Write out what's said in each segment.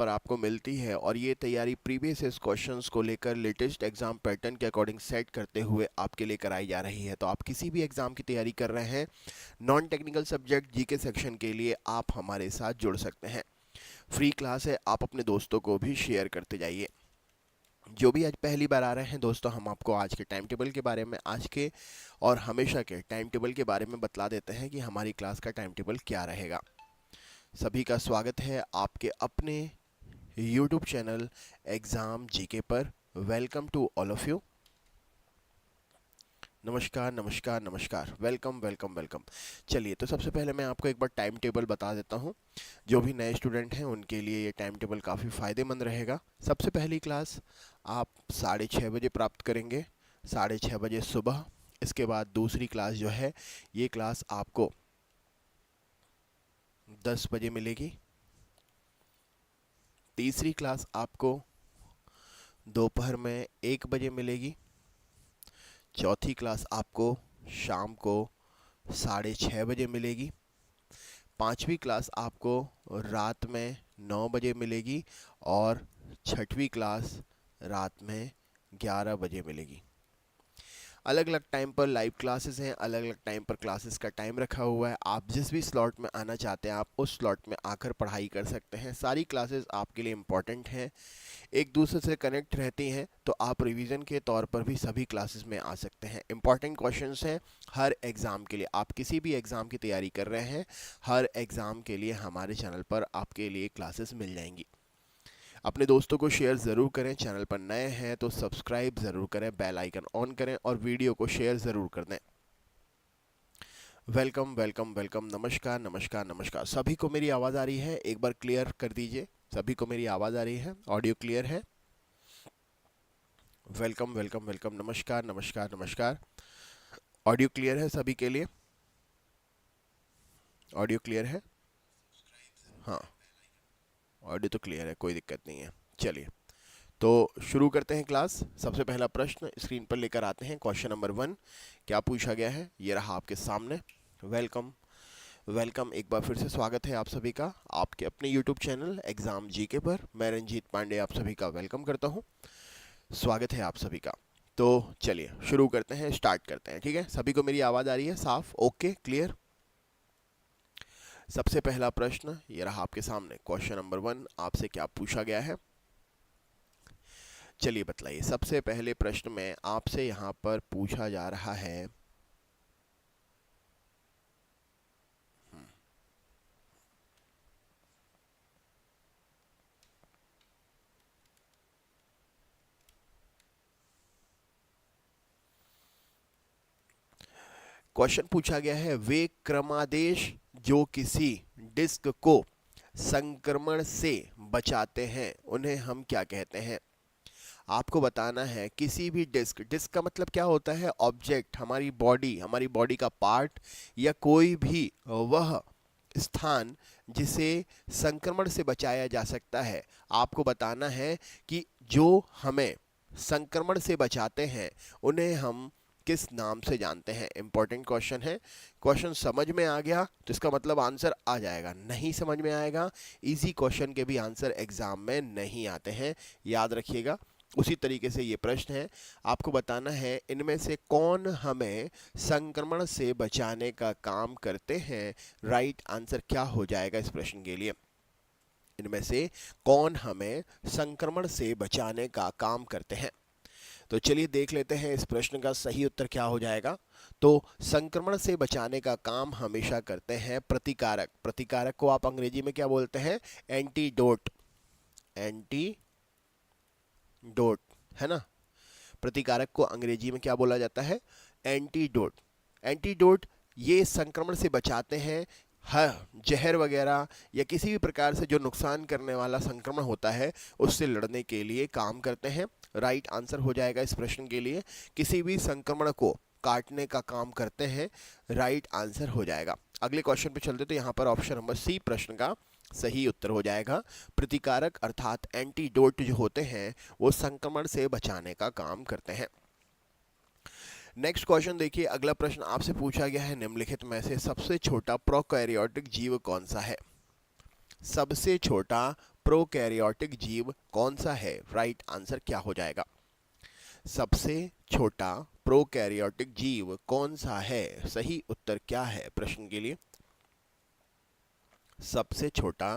पर आपको मिलती है और ये तैयारी प्रीवियस क्वेश्चंस को लेकर लेटेस्ट एग्जाम पैटर्न के अकॉर्डिंग सेट करते हुए आपके लिए कराई जा रही है। तो आप किसी भी एग्जाम की तैयारी कर रहे हैं, non technical subject GK section के लिए आप हमारे साथ जुड़ सकते हैं। फ्री क्लास है, आप अपने दोस्तों को भी शेयर करते जाइए। जो भी आज पहली बार आ रहे हैं दोस्तों, हम आपको आज के टाइम टेबल के बारे में, आज के और हमेशा के टाइम टेबल के बारे में बतला देते हैं कि हमारी क्लास का टाइम टेबल क्या रहेगा। सभी का स्वागत है आपके अपने YouTube चैनल एग्ज़ाम जीके पर। Welcome to all of you. नमस्कार नमस्कार नमस्कार, वेलकम वेलकम वेलकम। चलिए, तो सबसे पहले मैं आपको एक बार टाइम टेबल बता देता हूँ। जो भी नए स्टूडेंट हैं उनके लिए ये टाइम टेबल काफ़ी फ़ायदेमंद रहेगा। सबसे पहली क्लास आप 6:30 बजे प्राप्त करेंगे, 6:30 बजे सुबह। इसके बाद दूसरी क्लास जो है, ये क्लास आपको 10 बजे मिलेगी। तीसरी क्लास आपको दोपहर में 1 बजे मिलेगी। चौथी क्लास आपको शाम को 6:30 बजे मिलेगी। पांचवी क्लास आपको रात में 9 बजे मिलेगी और छठवीं क्लास रात में 11 बजे मिलेगी। अलग अलग टाइम पर लाइव क्लासेस हैं, अलग अलग टाइम पर क्लासेस का टाइम रखा हुआ है। आप जिस भी स्लॉट में आना चाहते हैं आप उस स्लॉट में आकर पढ़ाई कर सकते हैं। सारी क्लासेस आपके लिए इम्पॉर्टेंट हैं, एक दूसरे से कनेक्ट रहती हैं, तो आप रिवीजन के तौर पर भी सभी क्लासेस में आ सकते हैं। इंपॉर्टेंट क्वेश्चंस हैं हर एग्ज़ाम के लिए। आप किसी भी एग्ज़ाम की तैयारी कर रहे हैं, हर एग्ज़ाम के लिए हमारे चैनल पर आपके लिए क्लासेस मिल जाएंगी। अपने दोस्तों को शेयर ज़रूर करें, चैनल पर नए हैं तो सब्सक्राइब ज़रूर करें, बेल आइकन ऑन करें और वीडियो को शेयर ज़रूर कर दें। वेलकम वेलकम वेलकम, नमस्कार नमस्कार नमस्कार। सभी को मेरी आवाज़ आ रही है? एक बार क्लियर कर दीजिए, सभी को मेरी आवाज़ आ रही है? ऑडियो क्लियर है? वेलकम वेलकम वेलकम, नमस्कार नमस्कार नमस्कार। ऑडियो क्लियर है सभी के लिए? ऑडियो क्लियर है? हाँ, ऑडियो तो क्लियर है, कोई दिक्कत नहीं है। चलिए, तो शुरू करते हैं क्लास। सबसे पहला प्रश्न स्क्रीन पर लेकर आते हैं। क्वेश्चन नंबर 1 क्या पूछा गया है, ये रहा आपके सामने। वेलकम वेलकम, एक बार फिर से स्वागत है आप सभी का आपके अपने यूट्यूब चैनल एग्ज़ाम जीके पर। मैं रंजीत पांडे आप सभी का वेलकम करता हूँ, स्वागत है आप सभी का। तो चलिए शुरू करते हैं, स्टार्ट करते हैं। ठीक है, सभी को मेरी आवाज़ आ रही है साफ? Okay, clear. सबसे पहला प्रश्न ये रहा आपके सामने। क्वेश्चन नंबर 1 आपसे क्या पूछा गया है, चलिए बतलाइए। सबसे पहले प्रश्न में आपसे यहाँ पर पूछा जा रहा है, क्वेश्चन पूछा गया है, वे क्रमादेश जो किसी डिस्क को संक्रमण से बचाते हैं उन्हें हम क्या कहते हैं। आपको बताना है किसी भी डिस्क, डिस्क का मतलब क्या होता है, ऑब्जेक्ट, हमारी बॉडी का पार्ट या कोई भी वह स्थान जिसे संक्रमण से बचाया जा सकता है। आपको बताना है कि जो हमें संक्रमण से बचाते हैं उन्हें हम किस नाम से जानते हैं। इंपॉर्टेंट क्वेश्चन है। क्वेश्चन समझ में आ गया तो इसका मतलब आंसर आ जाएगा, नहीं समझ में आएगा, इजी क्वेश्चन के भी आंसर एग्जाम में नहीं आते हैं, याद रखिएगा। उसी तरीके से ये प्रश्न है, आपको बताना है इनमें से कौन हमें संक्रमण से बचाने का काम करते हैं। राइट आंसर क्या हो जाएगा इस प्रश्न के लिए, इनमें से कौन हमें संक्रमण से बचाने का काम करते हैं। तो चलिए देख लेते हैं इस प्रश्न का सही उत्तर क्या हो जाएगा। तो संक्रमण से बचाने का काम हमेशा करते हैं प्रतिकारक। प्रतिकारक को आप अंग्रेजी में क्या बोलते हैं, एंटीडोट। एंटीडोट है ना, प्रतिकारक को अंग्रेजी में क्या बोला जाता है, एंटीडोट। एंटीडोट ये संक्रमण से बचाते हैं, जहर वगैरह या किसी भी प्रकार से जो नुकसान करने वाला संक्रमण होता है उससे लड़ने के लिए काम करते हैं। राइट आंसर हो जाएगा इस प्रश्न के लिए, किसी भी संक्रमण को काटने का काम करते हैं, राइट आंसर हो जाएगा। अगले क्वेश्चन पे चलते तो यहाँ पर ऑप्शन नंबर सी प्रश्न का सही उत्तर हो जाएगा। प्रतिकारक अर्थात एंटीडोट जो होते हैं वो संक्रमण से बचाने का काम करते हैं। नेक्स्ट क्वेश्चन देखिए, अगला प्रश्न आपसे पूछा गया है, निम्नलिखित में से सबसे छोटा प्रोकैरियोटिक जीव कौन सा है। सबसे छोटा प्रोकैरियोटिक जीव कौन सा है? राइट आंसर क्या हो जाएगा? सबसे छोटा प्रोकैरियोटिक जीव कौन सा है? सही उत्तर क्या है प्रश्न के लिए? सबसे छोटा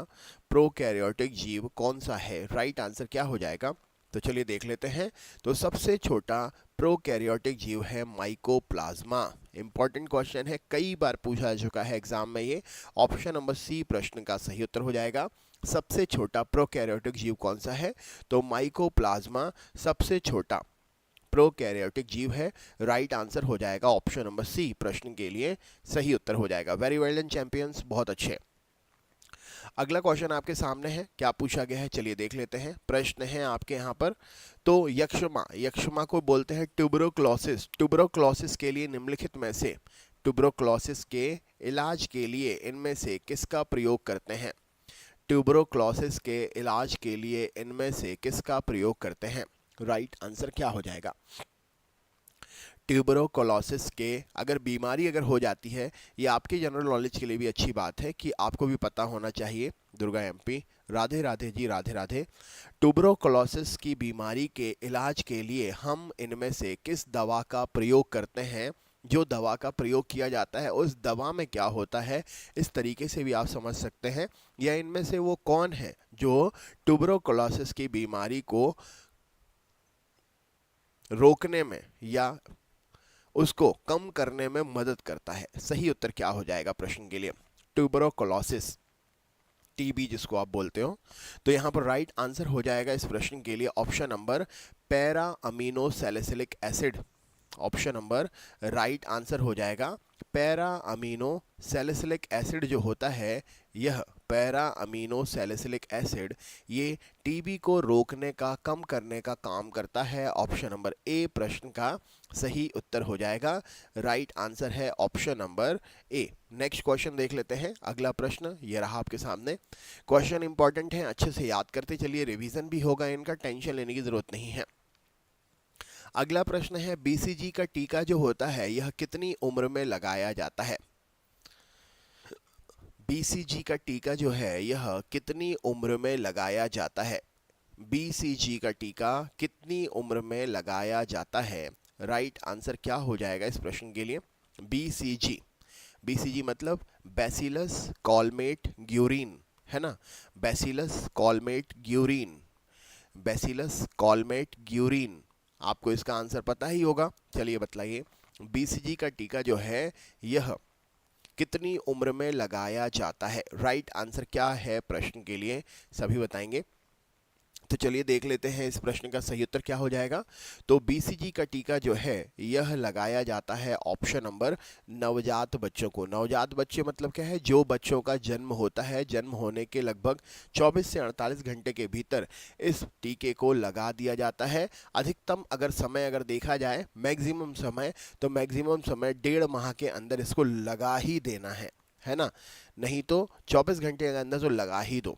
प्रोकैरियोटिक जीव कौन सा है? राइट आंसर क्या हो जाएगा? तो चलिए देख लेते हैं। तो सबसे छोटा प्रोकैरियोटिक जीव है माइकोप्लाज्मा। इंपॉर्टेंट क्वेश्चन है, कई बार पूछा जा चुका है एग्जाम में ये। ऑप्शन नंबर सी प्रश्न का सही उत्तर हो जाएगा। सबसे छोटा प्रोकैरियोटिक जीव कौन सा है? तो माइकोप्लाज्मा सबसे छोटा प्रोकैरियोटिक जीव है। राइट आंसर हो जाएगा ऑप्शन नंबर सी प्रश्न के लिए सही उत्तर हो जाएगा। वेरी वेल डन चैंपियंस, बहुत अच्छे। अगला क्वेश्चन आपके सामने है, क्या पूछा गया है चलिए देख लेते हैं। प्रश्न है आपके यहाँ पर, तो यक्षमा को बोलते हैं ट्यूबरोक्लोसिस। ट्यूबरोक्लोसिस के लिए निम्नलिखित में से, ट्यूबरोक्लोसिस के इलाज के लिए इनमें से किसका प्रयोग करते हैं? ट्यूबरोक्लोसिस के इलाज के लिए इनमें से किसका प्रयोग करते हैं? राइट आंसर क्या हो जाएगा? ट्यूबरोकोलोसिस के अगर बीमारी अगर हो जाती है, ये आपके जनरल नॉलेज के लिए भी अच्छी बात है कि आपको भी पता होना चाहिए। दुर्गा एमपी, राधे राधे जी, राधे राधे। ट्यूबरोकोलोसिस की बीमारी के इलाज के लिए हम इनमें से किस दवा का प्रयोग करते हैं? जो दवा का प्रयोग किया जाता है उस दवा में क्या होता है, इस तरीके से भी आप समझ सकते हैं। या इनमें से वो कौन है जो ट्यूबरोकोलोसिस की बीमारी को रोकने में या उसको कम करने में मदद करता है? सही उत्तर क्या हो जाएगा प्रश्न के लिए? ट्यूबरोकोलोसिस, टीबी जिसको आप बोलते हो। तो यहाँ पर राइट आंसर हो जाएगा इस प्रश्न के लिए option number para amino salicylic acid. Option number right answer हो जाएगा पैरा अमीनो सैलिसिलिक एसिड जो होता है, यह पैरा अमीनो सैलिसिलिक एसिड ये टीबी को रोकने का, कम करने का काम करता है। ऑप्शन नंबर ए प्रश्न का सही उत्तर हो जाएगा। राइट आंसर है ऑप्शन नंबर ए। नेक्स्ट क्वेश्चन देख लेते हैं। अगला प्रश्न ये रहा आपके सामने। क्वेश्चन इंपॉर्टेंट है, अच्छे से याद करते चलिए, रिवीजन भी होगा इनका, टेंशन लेने की जरूरत नहीं है। अगला प्रश्न है, बीसीजी का टीका जो होता है यह कितनी उम्र में लगाया जाता है? बीसीजी का टीका जो है यह कितनी उम्र में लगाया जाता है? बीसीजी का टीका कितनी उम्र में लगाया जाता है? राइट आंसर क्या हो जाएगा इस प्रश्न के लिए? बीसीजी, बीसीजी मतलब बैसिलस कॉलमेट ग्यूरिन, है ना? Bacillus Calmette Guerin, bacillus Calmette Guerin. आपको इसका आंसर पता ही होगा, चलिए बतलाइए। बीसीजी का टीका जो है यह कितनी उम्र में लगाया जाता है? राइट आंसर क्या है प्रश्न के लिए, सभी बताएंगे। तो चलिए देख लेते हैं इस प्रश्न का सही उत्तर क्या हो जाएगा। तो बीसीजी का टीका जो है यह लगाया जाता है ऑप्शन नंबर नवजात बच्चों को। नवजात बच्चे मतलब क्या है? जो बच्चों का जन्म होता है, जन्म होने के लगभग 24 से 48 घंटे के भीतर इस टीके को लगा दिया जाता है। अधिकतम अगर समय अगर देखा जाए, मैक्सिमम समय, तो मैक्सिमम समय 1.5 माह के अंदर इसको लगा ही देना है ना? नहीं तो 24 घंटे के अंदर तो लगा ही दो।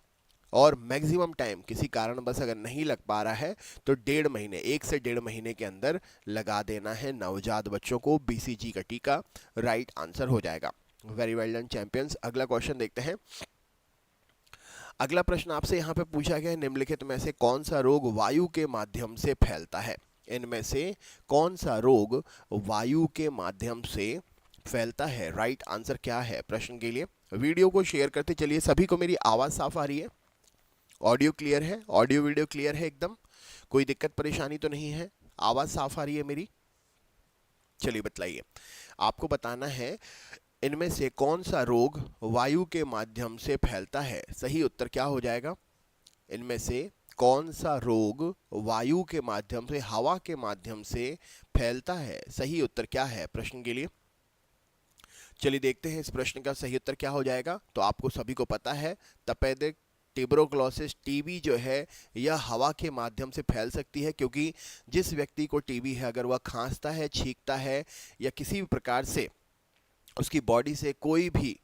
और मैक्सिमम टाइम किसी कारण बस अगर नहीं लग पा रहा है तो 1.5 महीने, 1 से 1.5 महीने के अंदर लगा देना है नवजात बच्चों को बीसीजी का टीका। राइट आंसर हो जाएगा। Very well done champions. अगला क्वेश्चन देखते हैं। अगला प्रश्न आपसे यहाँ पे पूछा गया है, निम्नलिखित में से कौन सा रोग वायु के माध्यम से फैलता है? इनमें से कौन सा रोग वायु के माध्यम से फैलता है? राइट आंसर क्या है प्रश्न के लिए? वीडियो को शेयर करते चलिए। सभी को मेरी आवाज़ साफ आ रही है? ऑडियो क्लियर है? ऑडियो वीडियो क्लियर है एकदम? कोई दिक्कत परेशानी तो नहीं है? आवाज़ साफ आ रही है मेरी? चलिए बतलाइए। आपको बताना है इनमें से कौन सा रोग वायु के माध्यम से फैलता है? सही उत्तर क्या हो जाएगा? इनमें से कौन सा रोग वायु के माध्यम से, हवा के माध्यम से फैलता है? सही उत्तर क्या है प्रश्न के लिए? चलिए देखते हैं इस प्रश्न का सही उत्तर क्या हो जाएगा। तो आपको सभी को पता है, तपेदिक ट्यूबरोक्लोसिस, टीबी जो है यह हवा के माध्यम से फैल सकती है, क्योंकि जिस व्यक्ति को टीबी है अगर वह खांसता है, छींकता है या किसी भी प्रकार से उसकी बॉडी से कोई भी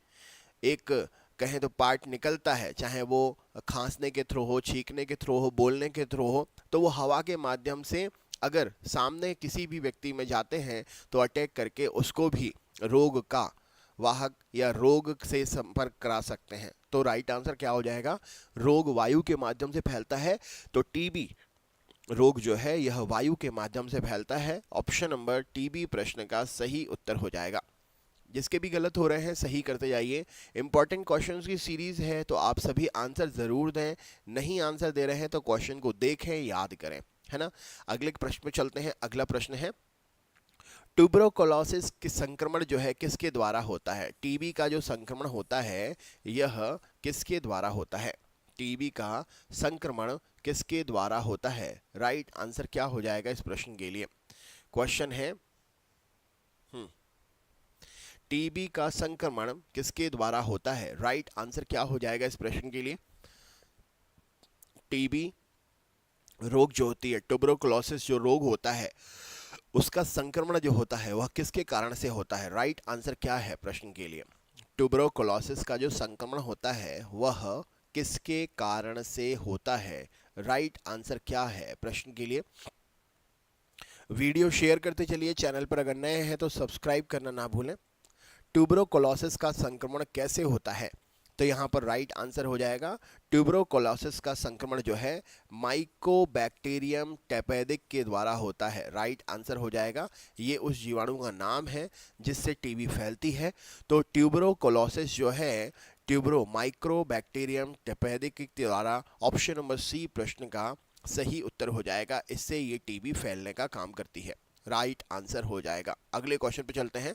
एक कहें तो पार्ट निकलता है, चाहे वो खांसने के थ्रू हो, छींकने के थ्रू हो, बोलने के थ्रू हो, तो वो हवा के माध्यम से अगर सामने किसी भी व्यक्ति में जाते हैं तो अटैक करके उसको भी रोग का, वाहक या रोग से संपर्क करा सकते हैं। तो राइट आंसर क्या हो जाएगा, रोग वायु के माध्यम से फैलता है, तो टीबी रोग जो है यह वायु के माध्यम से फैलता है। ऑप्शन नंबर टीबी प्रश्न का सही उत्तर हो जाएगा। जिसके भी गलत हो रहे हैं सही करते जाइए। इंपॉर्टेंट क्वेश्चंस की सीरीज है तो आप सभी आंसर ज़रूर दें। नहीं आंसर दे रहे हैं तो क्वेश्चन को देखें, याद करें, है ना। अगले प्रश्न में चलते हैं। अगला प्रश्न है, ट्यूबरोकोलोसिस की संक्रमण जो है किसके द्वारा होता है। टीबी का जो संक्रमण होता है यह किसके द्वारा होता है। टीबी का संक्रमण किसके द्वारा होता है। राइट आंसर क्या हो जाएगा इस प्रश्न के लिए। क्वेश्चन है, टीबी का संक्रमण किसके द्वारा होता है। राइट आंसर क्या हो जाएगा इस प्रश्न के लिए। टीबी रोग जो होती है, ट्यूबरोकुलोसिस जो रोग होता है, उसका संक्रमण जो होता है वह किसके कारण से होता है। राइट आंसर क्या है प्रश्न के लिए। ट्यूबरोकुलोसिस का जो संक्रमण होता है वह किसके कारण से होता है। राइट आंसर क्या है प्रश्न के लिए। वीडियो शेयर करते चलिए। चैनल पर अगर नए हैं तो सब्सक्राइब करना ना भूलें। ट्यूबरोकोलोसिस का संक्रमण कैसे होता है, तो यहाँ पर राइट आंसर हो जाएगा, ट्यूबरोकोलोसिस का संक्रमण जो है माइकोबैक्टीरियम टेपेडिक के द्वारा होता है। राइट आंसर हो जाएगा। ये उस जीवाणु का नाम है जिससे टीबी फैलती है। तो ट्यूबरोकोलोसिस जो है माइक्रोबैक्टीरियम टेपेडिक के द्वारा, ऑप्शन नंबर सी प्रश्न का सही उत्तर हो जाएगा। इससे ये टीबी फैलने का काम करती है। राइट आंसर हो जाएगा। अगले क्वेश्चन पे चलते हैं।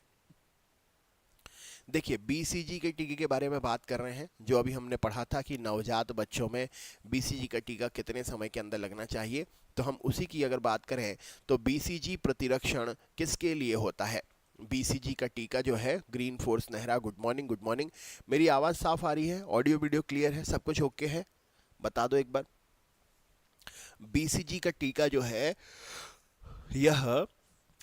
देखिए, बीसीजी के टीके के बारे में बात कर रहे हैं, जो अभी हमने पढ़ा था कि नवजात बच्चों में बीसीजी का टीका कितने समय के अंदर लगना चाहिए। तो हम उसी की अगर बात करें तो बीसीजी प्रतिरक्षण किसके लिए होता है। बीसीजी का टीका जो है, green force Nehra, good morning good morning. मेरी आवाज़ साफ आ रही है, ऑडियो वीडियो क्लियर है, सब कुछ ओके है, बता दो एक बार। बीसीजी का टीका जो है यह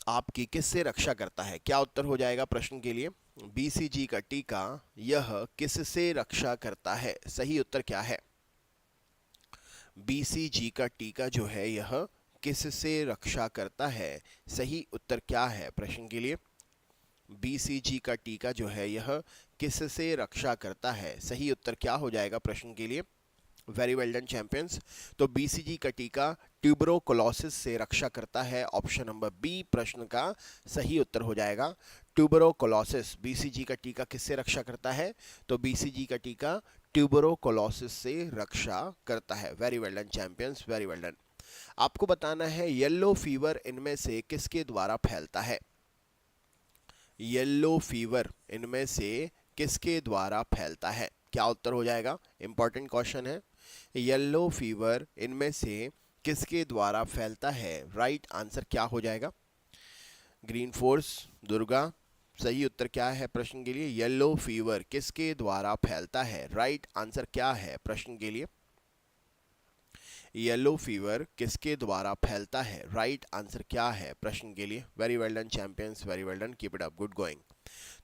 आपकी किससे रक्षा करता है। क्या उत्तर हो जाएगा प्रश्न के लिए। बीसीजी का टीका यह किससे रक्षा करता है। सही उत्तर क्या है। बीसीजी का टीका जो है यह किससे रक्षा करता है। सही उत्तर क्या है प्रश्न के लिए। बीसीजी का टीका जो है यह किससे रक्षा करता है। सही उत्तर क्या हो जाएगा प्रश्न के लिए। Very well done champions. तो बीसीजी का टीका ट्यूबरोकोलोसिस से रक्षा करता है। ऑप्शन नंबर बी प्रश्न का सही उत्तर हो जाएगा। ट्यूबरोकोलोसिस, बीसीजी का टीका किससे रक्षा करता है, तो बीसीजी का टीका ट्यूबरोकोलोसिस से रक्षा करता है। Very well done champions, very well done. आपको बताना है येलो फीवर इनमें से किसके द्वारा फैलता है। येलो फीवर इनमें से किसके द्वारा फैलता है। क्या उत्तर हो जाएगा। इंपॉर्टेंट क्वेश्चन है। येलो फीवर इनमें से किसके द्वारा फैलता है। राइट आंसर क्या हो जाएगा। ग्रीन फोर्स, दुर्गा, सही उत्तर क्या है प्रश्न के लिए। येलो फीवर किसके द्वारा फैलता है। राइट आंसर क्या है प्रश्न के लिए। येलो फीवर किसके द्वारा फैलता है। राइट आंसर क्या है प्रश्न के लिए। Very well done champions, very well done, keep it up, good going.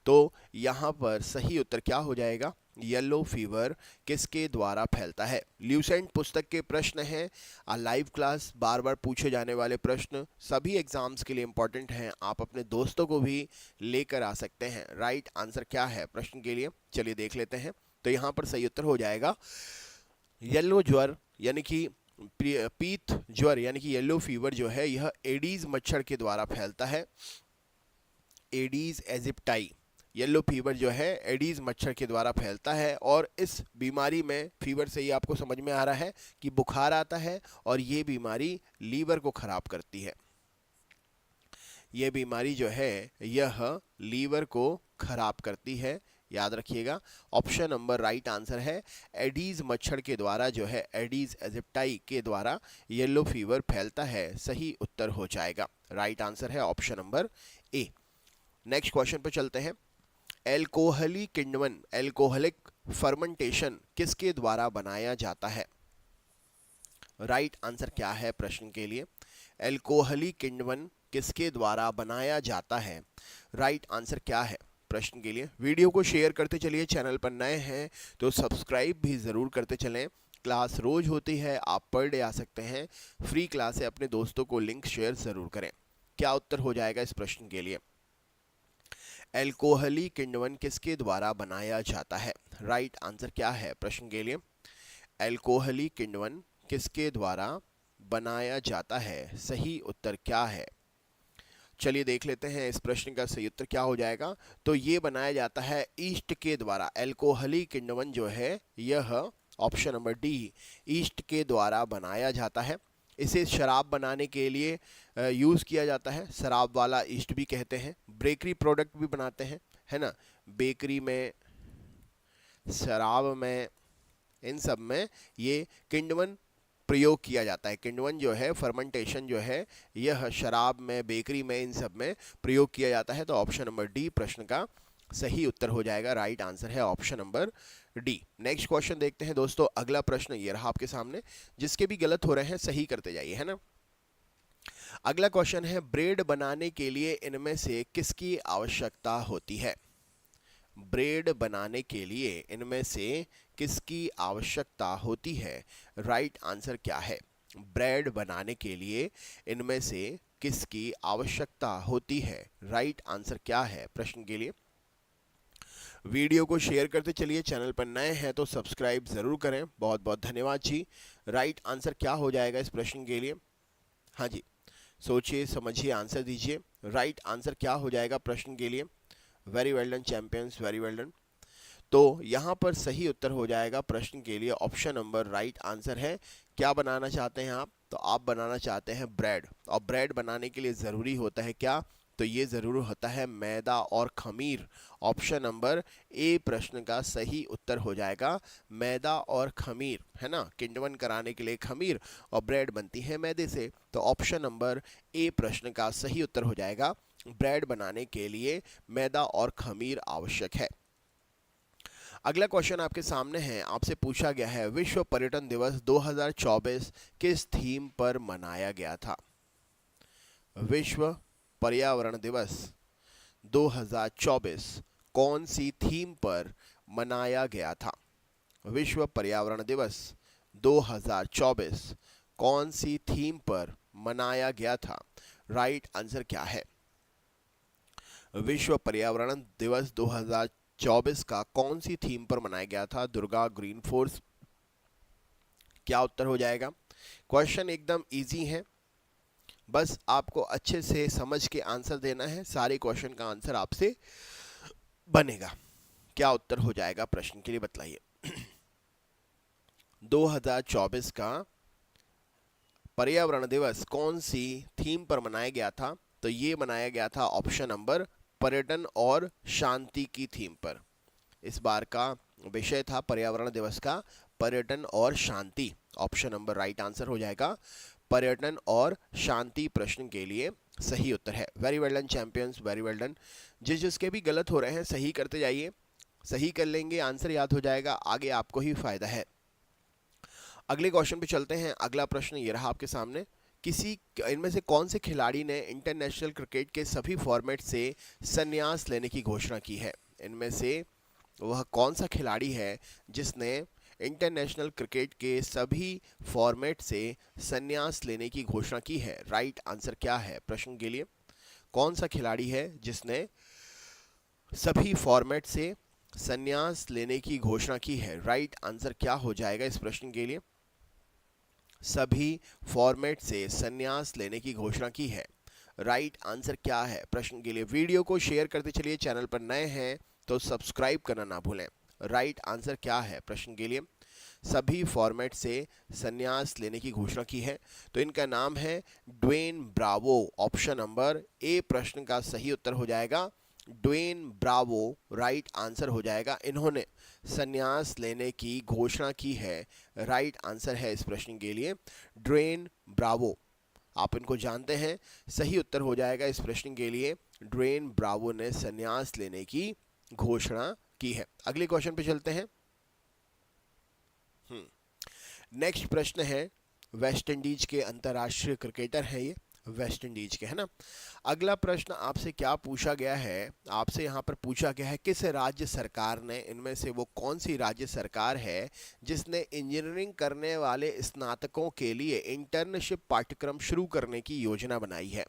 तो यहाँ पर सही उत्तर क्या हो जाएगा। येलो फीवर किसके द्वारा फैलता है। ल्यूसेंट पुस्तक के प्रश्न हैं, लाइव क्लास, बार बार पूछे जाने वाले प्रश्न, सभी एग्जाम्स के लिए इंपॉर्टेंट हैं। आप अपने दोस्तों को भी लेकर आ सकते हैं। राइट आंसर क्या है प्रश्न के लिए, चलिए देख लेते हैं। तो यहाँ पर सही उत्तर हो जाएगा येलो ज्वर, यानी कि पीत ज्वर, यानी कि येलो फीवर जो है यह एडीज मच्छर के द्वारा फैलता है। एडीज एजिप्टाई येलो फीवर जो है एडीज मच्छर के द्वारा फैलता है। और इस बीमारी में, फीवर से ही आपको समझ में आ रहा है कि बुखार आता है और ये बीमारी लीवर को खराब करती है। ये बीमारी जो है यह लीवर को खराब करती है, याद रखिएगा। ऑप्शन नंबर राइट आंसर है। एडीज मच्छर के द्वारा जो है, एडीज एजिप्टाई के द्वारा येलो फीवर फैलता है। सही उत्तर हो जाएगा। राइट आंसर है ऑप्शन नंबर ए। नेक्स्ट क्वेश्चन पर चलते हैं। एल्कोहली किण्वन, एल्कोहलिक फर्मेंटेशन किसके द्वारा बनाया जाता है। राइट आंसर क्या है प्रश्न के लिए। एल्कोहली किण्वन किसके द्वारा बनाया जाता है। राइट आंसर क्या है प्रश्न के लिए। वीडियो को शेयर करते चलिए। चैनल पर नए हैं तो सब्सक्राइब भी ज़रूर करते चलें। क्लास रोज होती है, आप पर डे आ सकते हैं। फ्री क्लास है, अपने दोस्तों को लिंक शेयर ज़रूर करें। क्या उत्तर हो जाएगा इस प्रश्न के लिए। एल्कोहली किण्वन किसके द्वारा बनाया जाता है? राइट आंसर क्या है प्रश्न के लिए? एल्कोहली किण्वन किसके द्वारा बनाया जाता है? सही उत्तर क्या है? चलिए देख लेते हैं इस प्रश्न का सही उत्तर क्या हो जाएगा। तो ये बनाया जाता है ईस्ट के द्वारा। एल्कोहली किण्वन जो है यह ऑप्शन नंबर डी ईस्ट के द्वारा बनाया जाता है। इसे शराब बनाने के लिए यूज़ किया जाता है। शराब वाला ईस्ट भी कहते हैं। बेकरी प्रोडक्ट भी बनाते हैं, है ना। बेकरी में, शराब में, इन सब में ये किण्वन प्रयोग किया जाता है। किण्वन जो है, फर्मेंटेशन जो है, यह शराब में, बेकरी में, इन सब में प्रयोग किया जाता है। तो ऑप्शन नंबर डी प्रश्न का सही उत्तर हो जाएगा। राइट आंसर है option number D. Next question देखते हैं दोस्तों। अगला प्रश्न ये रहा आपके सामने। जिसके भी गलत हो रहे हैं सही करते जाइए, है ना। अगला क्वेश्चन है, ब्रेड बनाने के लिए इनमें से किसकी आवश्यकता होती है? ब्रेड बनाने के लिए इनमें से किसकी आवश्यकता होती है? राइट आंसर क्या है? ब्रेड बनाने के लिए इनमें से किसकी आवश्यकता होती है? राइट आंसर क्या है प्रश्न के लिए? वीडियो को शेयर करते चलिए। चैनल पर नए हैं तो सब्सक्राइब जरूर करें। बहुत बहुत धन्यवाद जी। राइट आंसर क्या हो जाएगा इस प्रश्न के लिए? हाँ जी, सोचिए समझिए, आंसर दीजिए। राइट आंसर क्या हो जाएगा प्रश्न के लिए? Very well done champions, very well done. तो यहाँ पर सही उत्तर हो जाएगा प्रश्न के लिए ऑप्शन नंबर राइट आंसर है। क्या बनाना चाहते हैं आप? तो आप बनाना चाहते हैं ब्रेड। और ब्रेड बनाने के लिए ज़रूरी होता है क्या? तो ये ज़रूर होता है मैदा और खमीर। ऑप्शन नंबर ए प्रश्न का सही उत्तर हो जाएगा, मैदा और खमीर, है ना। किण्वन कराने के लिए खमीर और ब्रेड बनती है मैदे से। तो ऑप्शन नंबर ए प्रश्न का सही उत्तर हो जाएगा, ब्रेड बनाने के लिए मैदा और खमीर आवश्यक है। अगला क्वेश्चन आपके सामने है। आपसे पूछा गया है, विश्व पर्यटन दिवस 2024 किस थीम पर मनाया गया था? विश्व पर्यावरण दिवस 2024 कौन सी थीम पर मनाया गया था? विश्व पर्यावरण दिवस 2024 कौन सी थीम पर मनाया गया था? राइट आंसर क्या है? विश्व पर्यावरण दिवस 2024 का कौन सी थीम पर मनाया गया था? Durga green force. क्या उत्तर हो जाएगा? क्वेश्चन एकदम इजी है, बस आपको अच्छे से समझ के आंसर देना है। सारे क्वेश्चन का आंसर आपसे बनेगा। क्या उत्तर हो जाएगा प्रश्न के लिए बतलाइए। 2024 का पर्यावरण दिवस कौन सी थीम पर मनाया गया था? तो ये मनाया गया था ऑप्शन नंबर पर्यटन और शांति की थीम पर। इस बार का विषय था पर्यावरण दिवस का पर्यटन और शांति। ऑप्शन नंबर राइट आंसर हो जाएगा, पर्यटन और शांति प्रश्न के लिए सही उत्तर है। Very well done champions, very well done. जिसके भी गलत हो रहे हैं सही करते जाइए। सही कर लेंगे, आंसर याद हो जाएगा, आगे आपको ही फायदा है। अगले क्वेश्चन पे चलते हैं। अगला प्रश्न ये रहा आपके सामने। किसी इनमें से कौन से खिलाड़ी ने इंटरनेशनल क्रिकेट के सभी फॉर्मेट से संन्यास लेने की घोषणा की है? इनमें से वह कौन सा खिलाड़ी है जिसने इंटरनेशनल क्रिकेट के सभी फॉर्मेट से संन्यास लेने की घोषणा की है? राइट आंसर क्या है प्रश्न के लिए? कौन सा खिलाड़ी है जिसने सभी फॉर्मेट से संन्यास लेने की घोषणा की है? राइट आंसर क्या हो जाएगा इस प्रश्न के लिए? सभी फॉर्मेट से संन्यास लेने की घोषणा की है। राइट आंसर क्या है प्रश्न के लिए? वीडियो को शेयर करते चलिए। चैनल पर नए हैं तो सब्सक्राइब करना ना भूलें। राइट आंसर क्या है प्रश्न के लिए? सभी फॉर्मेट से संन्यास लेने की घोषणा की है। तो इनका नाम है Dwayne Bravo. Option number A प्रश्न का सही उत्तर हो जाएगा, ड्वेन ब्रावो राइट आंसर हो जाएगा। इन्होंने संन्यास लेने की घोषणा की है। राइट आंसर है इस प्रश्न के लिए ड्वेन ब्रावो। आप इनको जानते हैं। सही उत्तर हो जाएगा इस प्रश्न के लिए, ड्वेन ब्रावो ने संन्यास लेने की घोषणा की है। अगले क्वेश्चन पे चलते हैं। नेक्स्ट प्रश्न है, वेस्ट इंडीज के अंतर्राष्ट्रीय क्रिकेटर हैं ये, वेस्ट इंडीज के, है ना। अगला प्रश्न आपसे क्या पूछा गया है? आपसे यहाँ पर पूछा गया है किस राज्य सरकार ने, इनमें से वो कौन सी राज्य सरकार है जिसने इंजीनियरिंग करने वाले स्नातकों के लिए इंटर्नशिप पाठ्यक्रम शुरू करने की योजना बनाई है?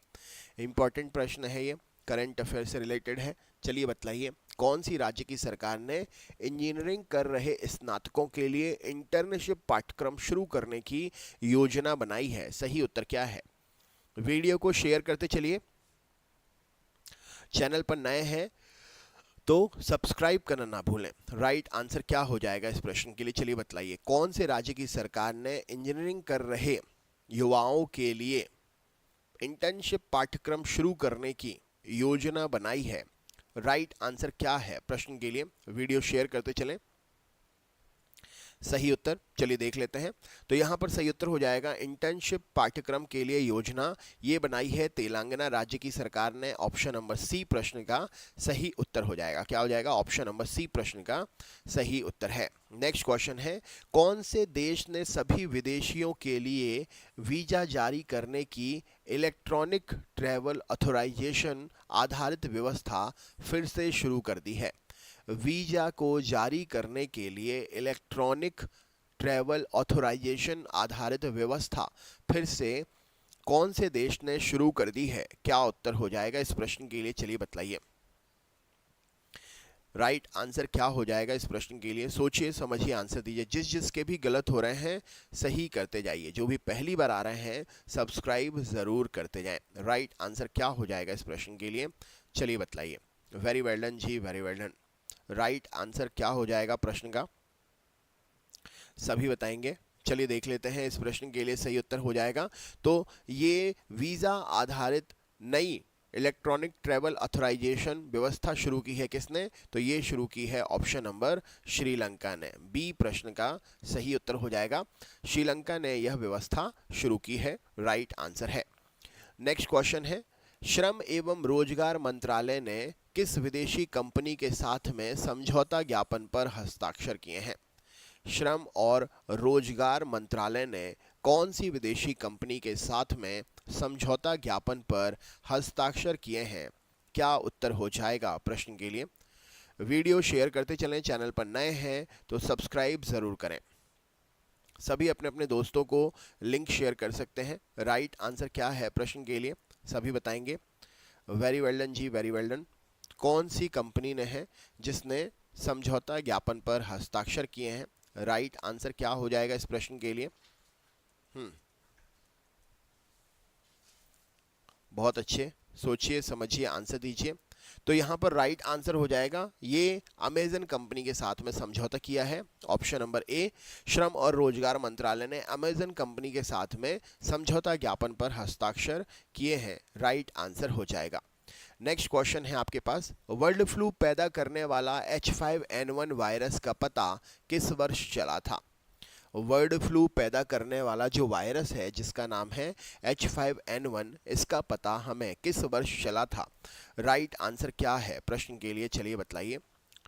इंपॉर्टेंट प्रश्न है ये, करंट अफेयर से रिलेटेड है। चलिए बताइए, कौन सी राज्य की सरकार ने इंजीनियरिंग कर रहे स्नातकों के लिए इंटर्नशिप पाठ्यक्रम शुरू करने की योजना बनाई है? सही उत्तर क्या है? वीडियो को शेयर करते चलिए। चैनल पर नए हैं तो सब्सक्राइब करना ना भूलें। राइट आंसर क्या हो जाएगा इस प्रश्न के लिए? चलिए बतलाइए, कौन से राज्य की सरकार ने इंजीनियरिंग कर रहे युवाओं के लिए इंटर्नशिप पाठ्यक्रम शुरू करने की योजना बनाई है? राइट आंसर क्या है प्रश्न के लिए? वीडियो शेयर करते चलें। सही उत्तर चलिए देख लेते हैं। तो यहाँ पर सही उत्तर हो जाएगा इंटर्नशिप पाठ्यक्रम के लिए योजना ये बनाई है तेलंगाना राज्य की सरकार ने। ऑप्शन नंबर सी प्रश्न का सही उत्तर हो जाएगा। क्या हो जाएगा? ऑप्शन नंबर सी प्रश्न का सही उत्तर है। नेक्स्ट क्वेश्चन है, कौन से देश ने सभी विदेशियों के लिए वीजा जारी करने की इलेक्ट्रॉनिक ट्रैवल ऑथराइजेशन आधारित व्यवस्था फिर से शुरू कर दी है? वीजा को जारी करने के लिए इलेक्ट्रॉनिक ट्रैवल ऑथराइजेशन आधारित व्यवस्था फिर से कौन से देश ने शुरू कर दी है? क्या उत्तर हो जाएगा इस प्रश्न के लिए? चलिए बतलाइए। राइट आंसर क्या हो जाएगा इस प्रश्न के लिए? सोचिए समझिए, आंसर दीजिए। जिसके भी गलत हो रहे हैं सही करते जाइए। जो भी पहली बार आ रहे हैं सब्सक्राइब जरूर करते जाएं। राइट आंसर क्या हो जाएगा इस प्रश्न के लिए? चलिए बतलाइए। वेरी वेल डन जी, very well done. Right answer क्या हो जाएगा प्रश्न का? सभी बताएंगे। चलिए देख लेते हैं। इस प्रश्न के लिए सही उत्तर हो जाएगा, तो ये वीज़ा आधारित नई इलेक्ट्रॉनिक ट्रैवल ऑथराइजेशन व्यवस्था शुरू की है किसने? तो ये शुरू की है ऑप्शन नंबर श्रीलंका ने। बी प्रश्न का सही उत्तर हो जाएगा। श्रीलंका ने यह व्यवस्था शुरू की है। राइट आंसर है। नेक्स्ट क्वेश्चन है, श्रम एवं रोजगार मंत्रालय ने किस विदेशी कंपनी के साथ में समझौता ज्ञापन पर हस्ताक्षर किए हैं? श्रम और रोजगार मंत्रालय ने कौन सी विदेशी कंपनी के साथ में समझौता ज्ञापन पर हस्ताक्षर किए हैं? क्या उत्तर हो जाएगा प्रश्न के लिए? वीडियो शेयर करते चलें। चैनल पर नए हैं तो सब्सक्राइब ज़रूर करें। सभी अपने अपने दोस्तों को लिंक शेयर कर सकते हैं। राइट आंसर क्या है प्रश्न के लिए? सभी बताएंगे। वेरी वेल डन जी, वेरी वेल डन। कौन सी कंपनी ने है जिसने समझौता ज्ञापन पर हस्ताक्षर किए हैं? राइट आंसर क्या हो जाएगा इस प्रश्न के लिए? बहुत अच्छे, सोचिए समझिए, आंसर दीजिए। तो यहाँ पर राइट आंसर हो जाएगा, ये अमेजन कंपनी के साथ में समझौता किया है। ऑप्शन नंबर ए, श्रम और रोजगार मंत्रालय ने अमेजन कंपनी के साथ में समझौता ज्ञापन पर हस्ताक्षर किए हैं। राइट आंसर हो जाएगा। नेक्स्ट क्वेश्चन है आपके पास, बर्ड फ्लू पैदा करने वाला H5N1 वायरस का पता किस वर्ष चला था? बर्ड फ्लू पैदा करने वाला जो वायरस है जिसका नाम है H5N1, इसका पता हमें किस वर्ष चला था? राइट आंसर क्या है प्रश्न के लिए? चलिए बतलाइए।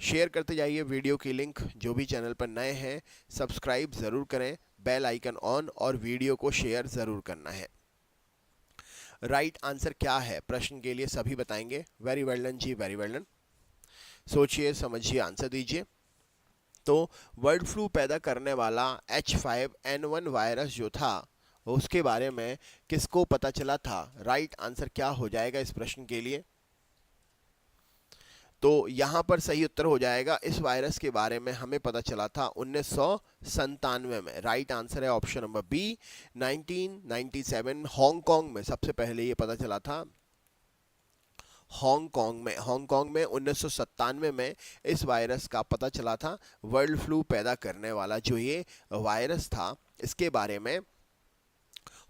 शेयर करते जाइए वीडियो की लिंक। जो भी चैनल पर नए हैं सब्सक्राइब ज़रूर करें, बेल आइकन ऑन और वीडियो को शेयर ज़रूर करना है। राइट आंसर क्या है प्रश्न के लिए? सभी बताएंगे। वेरी वेल डन जी, वेरी वेल डन। सोचिए समझिए, आंसर दीजिए। तो बर्ड फ्लू पैदा करने वाला H5N1 वायरस जो था उसके बारे में किसको पता चला था? राइट आंसर क्या हो जाएगा इस प्रश्न के लिए? तो यहाँ पर सही उत्तर हो जाएगा, इस वायरस के बारे में हमें पता चला था 1997 में। राइट आंसर है ऑप्शन नंबर बी, 1997 हांगकांग में सबसे पहले ये पता चला था। हांगकांग में 1997 में इस वायरस का पता चला था। बर्ड फ्लू पैदा करने वाला जो ये वायरस था इसके बारे में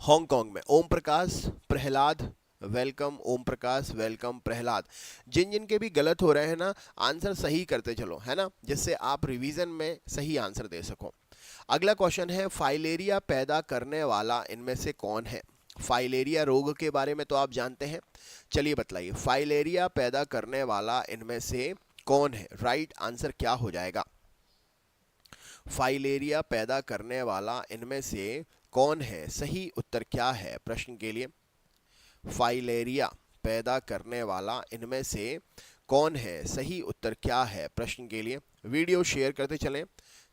हांगकांग में। Om Prakash Prahlad welcome, Om Prakash welcome, Prahlad. जिन के भी गलत हो रहे हैं ना, आंसर सही करते चलो, है ना, जिससे आप रिवीजन में सही आंसर दे सको। अगला क्वेश्चन है, फाइलेरिया पैदा करने वाला इनमें से कौन है? फाइलेरिया रोग के बारे में तो आप जानते हैं। चलिए बतलाइए, फाइलेरिया पैदा करने वाला इनमें से कौन है? राइट आंसर क्या हो जाएगा? फाइलेरिया पैदा करने वाला इनमें से कौन है? सही उत्तर क्या है प्रश्न के लिए? फाइलेरिया पैदा करने वाला इनमें से कौन है? सही उत्तर क्या है प्रश्न के लिए? वीडियो शेयर करते चलें।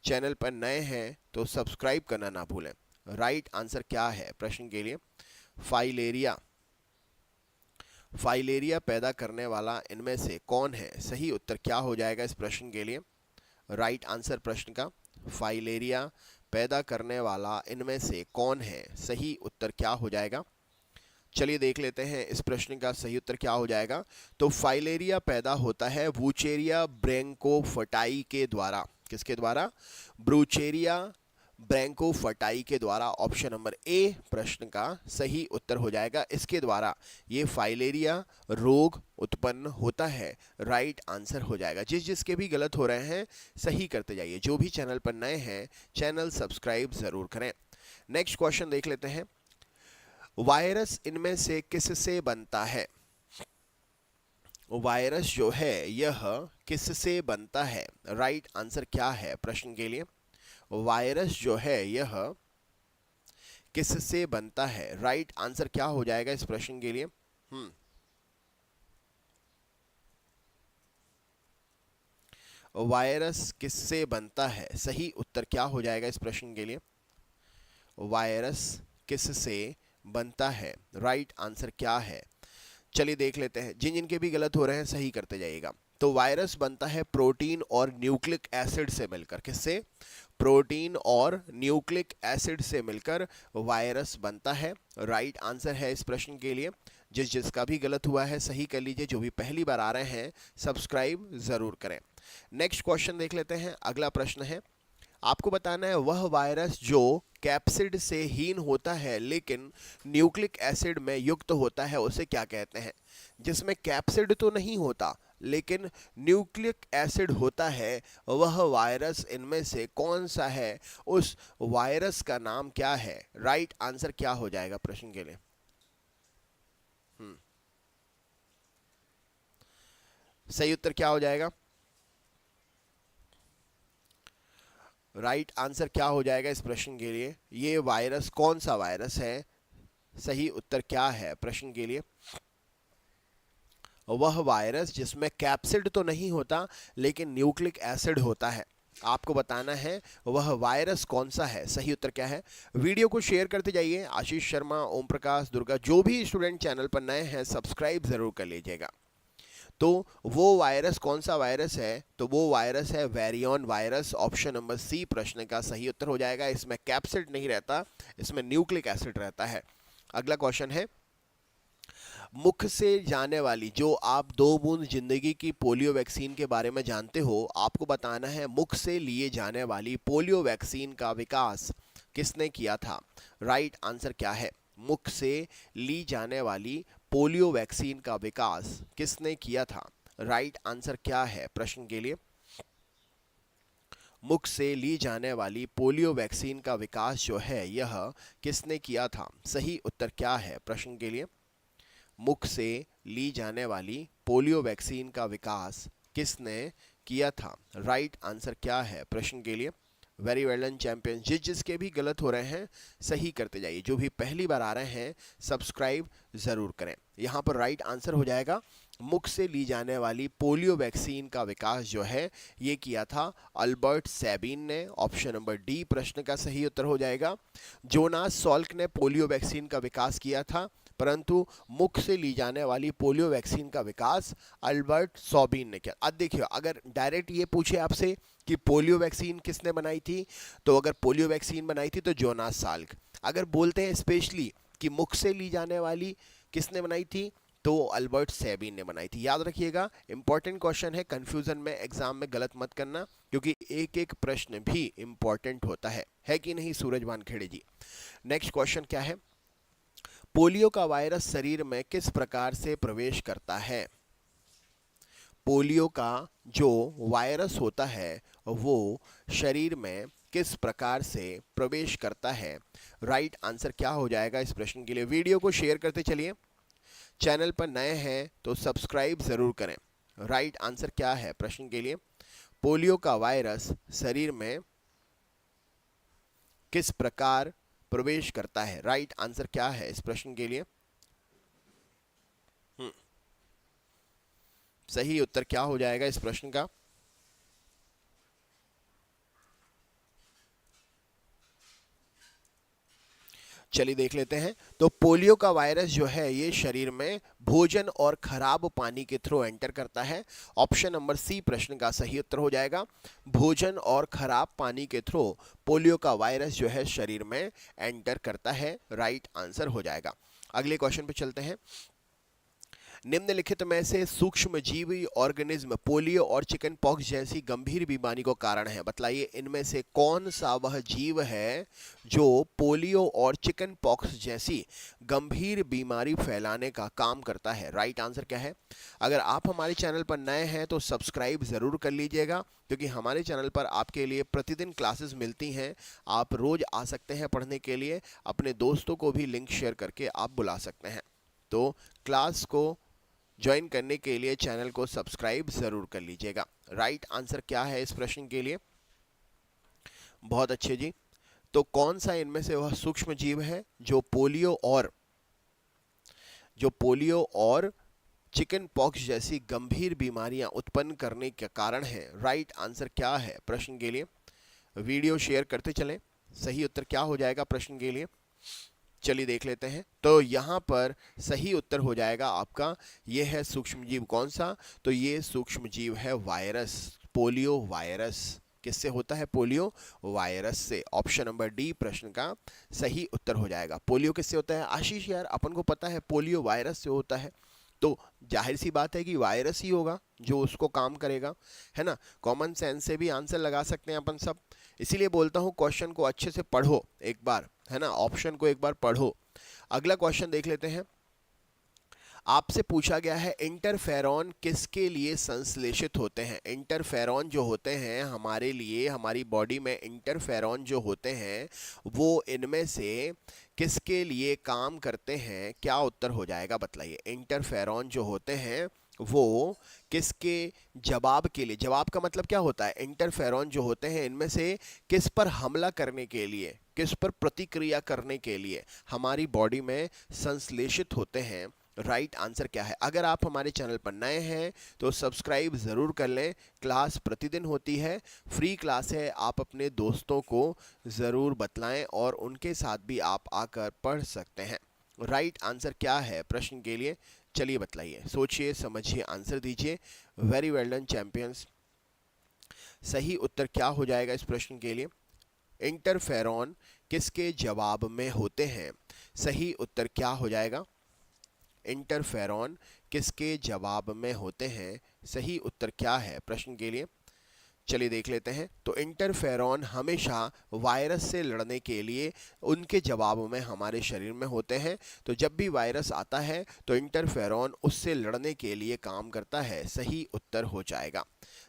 चैनल पर नए हैं तो सब्सक्राइब करना ना भूलें। राइट आंसर क्या है प्रश्न के लिए? फाइलेरिया फाइलेरिया पैदा करने वाला इनमें से कौन है? सही उत्तर क्या हो जाएगा इस प्रश्न के लिए? राइट आंसर प्रश्न का, फाइलेरिया पैदा करने वाला इनमें से कौन है? सही उत्तर क्या हो जाएगा? चलिए देख लेते हैं इस प्रश्न का सही उत्तर क्या हो जाएगा। तो फाइलेरिया पैदा होता है वूचेरिया ब्रैंकोफटाई के द्वारा। किसके द्वारा? ब्रूचेरिया ब्रैंकोफटाई के द्वारा। ऑप्शन नंबर ए प्रश्न का सही उत्तर हो जाएगा। इसके द्वारा ये फाइलेरिया रोग उत्पन्न होता है। राइट आंसर हो जाएगा। जिसके भी गलत हो रहे हैं सही करते जाइए। जो भी चैनल पर नए हैं चैनल सब्सक्राइब जरूर करें। नेक्स्ट क्वेश्चन देख लेते हैं। वायरस इनमें से किससे बनता है? वायरस जो है यह किससे बनता है? राइट आंसर क्या है प्रश्न के लिए? वायरस जो है यह किससे बनता है? राइट आंसर क्या हो जाएगा इस प्रश्न के लिए? वायरस किससे बनता है? सही उत्तर क्या हो जाएगा इस प्रश्न के लिए? वायरस किससे बनता है? राइट आंसर क्या है? चलिए देख लेते हैं। जिनके भी गलत हो रहे हैं सही करते जाइएगा। तो वायरस बनता है प्रोटीन और न्यूक्लिक एसिड से मिलकर। किससे? प्रोटीन और न्यूक्लिक एसिड से मिलकर वायरस बनता है। राइट आंसर है इस प्रश्न के लिए। जिसका भी गलत हुआ है सही कर लीजिए। जो भी पहली बार आ रहे हैं सब्सक्राइब जरूर करें। नेक्स्ट क्वेश्चन देख लेते हैं। अगला प्रश्न है, आपको बताना है वह वायरस जो कैप्सिड से हीन होता है लेकिन न्यूक्लिक एसिड में युक्त होता है उसे क्या कहते हैं? जिसमें कैप्सिड तो नहीं होता लेकिन न्यूक्लिक एसिड होता है, वह वायरस इनमें से कौन सा है? उस वायरस का नाम क्या है? राइट आंसर क्या हो जाएगा प्रश्न के लिए? सही उत्तर क्या हो जाएगा? राइट आंसर क्या हो जाएगा इस प्रश्न के लिए? ये वायरस कौन सा वायरस है? सही उत्तर क्या है प्रश्न के लिए? वह वायरस जिसमें कैप्सिड तो नहीं होता लेकिन न्यूक्लिक एसिड होता है। आपको बताना है वह वायरस कौन सा है। सही उत्तर क्या है? वीडियो को शेयर करते जाइए। आशीष शर्मा, ओम प्रकाश, दुर्गा, जो भी स्टूडेंट चैनल पर नए हैं सब्सक्राइब जरूर कर लीजिएगा। तो वो वायरस कौन सा वायरस है? तो वो वायरस है वेरियन वायरस। ऑप्शन नंबर सी प्रश्न का सही उत्तर हो जाएगा। इसमें कैप्सिड नहीं रहता, इसमें न्यूक्लिक एसिड रहता है। अगला क्वेश्चन है, मुख से जाने वाली, जो आप 2 बूंद जिंदगी की पोलियो वैक्सीन के बारे में जानते हो, आपको बताना है मुख से लिए जाने वाली पोलियो वैक्सीन का विकास किसने किया था? राइट आंसर क्या है? मुख से ली जाने वाली पोलियो वैक्सीन का विकास किसने किया था? राइट आंसर क्या है प्रश्न के लिए? मुख से ली जाने वाली पोलियो वैक्सीन का विकास जो है यह किसने किया था? सही उत्तर क्या है प्रश्न के लिए? मुख से ली जाने वाली पोलियो वैक्सीन का विकास किसने किया था? राइट आंसर क्या है प्रश्न के लिए? Very well done champion. जिसके भी गलत हो रहे हैं सही करते जाइए। जो भी पहली बार आ रहे हैं सब्सक्राइब जरूर करें। यहाँ पर राइट आंसर हो जाएगा, मुख से ली जाने वाली पोलियो वैक्सीन का विकास जो है ये किया था अल्बर्ट सैबिन ने। ऑप्शन नंबर डी प्रश्न का सही उत्तर हो जाएगा। जोनास सॉल्क ने पोलियो वैक्सीन का विकास किया था, परंतु मुख से ली जाने वाली पोलियो वैक्सीन का विकास अल्बर्ट सॉबिन ने किया। अब देखिए, अगर डायरेक्ट ये पूछे आपसे कि पोलियो वैक्सीन किसने बनाई थी, तो अगर पोलियो वैक्सीन बनाई थी तो जोनास साल्क। अगर बोलते हैं स्पेशली कि मुख से ली जाने वाली किसने बनाई थी, तो अल्बर्ट सैबिन ने बनाई थी। याद रखिएगा, इंपॉर्टेंट क्वेश्चन है, कंफ्यूजन में एग्जाम में गलत मत करना, क्योंकि एक एक प्रश्न भी इंपॉर्टेंट होता है कि नहीं सूरज वानखेड़े जी? नेक्स्ट क्वेश्चन क्या है, पोलियो का वायरस शरीर में किस प्रकार से प्रवेश करता है? पोलियो का जो वायरस होता है वो शरीर में किस प्रकार से प्रवेश करता है? राइट आंसर क्या हो जाएगा इस प्रश्न के लिए? वीडियो को शेयर करते चलिए। चैनल पर नए हैं तो सब्सक्राइब जरूर करें। राइट आंसर क्या है प्रश्न के लिए? पोलियो का वायरस शरीर में किस प्रकार प्रवेश करता है? राइट आंसर क्या है इस प्रश्न के लिए? सही उत्तर क्या हो जाएगा इस प्रश्न का? चलिए देख लेते हैं। तो पोलियो का वायरस जो है ये शरीर में भोजन और खराब पानी के थ्रू एंटर करता है। ऑप्शन नंबर सी प्रश्न का सही उत्तर हो जाएगा। भोजन और खराब पानी के थ्रू पोलियो का वायरस जो है शरीर में एंटर करता है, राइट आंसर हो जाएगा। अगले क्वेश्चन पे चलते हैं। निम्नलिखित में से सूक्ष्म जीवी ऑर्गेनिज्म पोलियो और चिकन पॉक्स जैसी गंभीर बीमारी को कारण है। बतलाइए इनमें से कौन सा वह जीव है जो पोलियो और चिकन पॉक्स जैसी गंभीर बीमारी फैलाने का काम करता है। राइट आंसर क्या है? अगर आप हमारे चैनल पर नए हैं तो सब्सक्राइब ज़रूर कर लीजिएगा, क्योंकि हमारे चैनल पर आपके लिए प्रतिदिन क्लासेस मिलती हैं। आप रोज़ आ सकते हैं पढ़ने के लिए। अपने दोस्तों को भी लिंक शेयर करके आप बुला सकते हैं। तो क्लास को ज्वाइन करने के लिए चैनल को सब्सक्राइब ज़रूर कर लीजिएगा। राइट आंसर क्या है इस प्रश्न के लिए? बहुत अच्छे जी। तो कौन सा इनमें से वह सूक्ष्म जीव है जो पोलियो और चिकन पॉक्स जैसी गंभीर बीमारियां उत्पन्न करने के कारण है? राइट आंसर क्या है प्रश्न के लिए? वीडियो शेयर करते चलें। सही उत्तर क्या हो जाएगा प्रश्न के लिए? चलिए देख लेते हैं। तो यहाँ पर सही उत्तर हो जाएगा आपका, यह है सूक्ष्म जीव कौन सा? तो ये सूक्ष्म जीव है वायरस, पोलियो वायरस। किससे होता है? पोलियो वायरस से। ऑप्शन नंबर डी प्रश्न का सही उत्तर हो जाएगा। पोलियो किससे होता है? आशीष यार अपन को पता है पोलियो वायरस से होता है, तो जाहिर सी बात है कि वायरस ही होगा जो उसको काम करेगा, है ना। कॉमन सेंस से भी आंसर लगा सकते हैं अपन सब। इसीलिए बोलता हूँ क्वेश्चन को अच्छे से पढ़ो एक बार, है ना, ऑप्शन को एक बार पढ़ो। अगला क्वेश्चन देख लेते हैं। आपसे पूछा गया है इंटरफेरॉन किसके लिए संश्लेषित होते हैं? इंटरफेरॉन जो होते हैं हमारे लिए, हमारी बॉडी में इंटरफेरॉन जो होते हैं वो इनमें से किसके लिए काम करते हैं? क्या उत्तर हो जाएगा बतलाइए। इंटरफेरॉन जो होते हैं वो किसके जवाब के लिए, जवाब का मतलब क्या होता है? इंटरफेरॉन जो होते हैं इनमें से किस पर हमला करने के लिए, किस पर प्रतिक्रिया करने के लिए हमारी बॉडी में संश्लेषित होते हैं? राइट आंसर क्या है? अगर आप हमारे चैनल पर नए हैं तो सब्सक्राइब ज़रूर कर लें। क्लास प्रतिदिन होती है, फ्री क्लास है। आप अपने दोस्तों को ज़रूर बतलाएं और उनके साथ भी आप आकर पढ़ सकते हैं। राइट आंसर क्या है प्रश्न के लिए? चलिए बतलाइए, सोचिए, समझिए, आंसर दीजिए। Very well done champions. सही उत्तर क्या हो जाएगा इस प्रश्न के लिए? इंटरफेरॉन किसके जवाब में होते हैं? सही उत्तर क्या हो जाएगा? इंटरफेरॉन किसके जवाब में होते हैं? सही उत्तर क्या है प्रश्न के लिए? चलिए देख लेते हैं। तो इंटरफेरॉन हमेशा वायरस से लड़ने के लिए उनके जवाब में हमारे शरीर में होते हैं। तो जब भी वायरस आता है तो इंटरफेरॉन उससे लड़ने के लिए काम करता है। सही उत्तर हो जाएगा।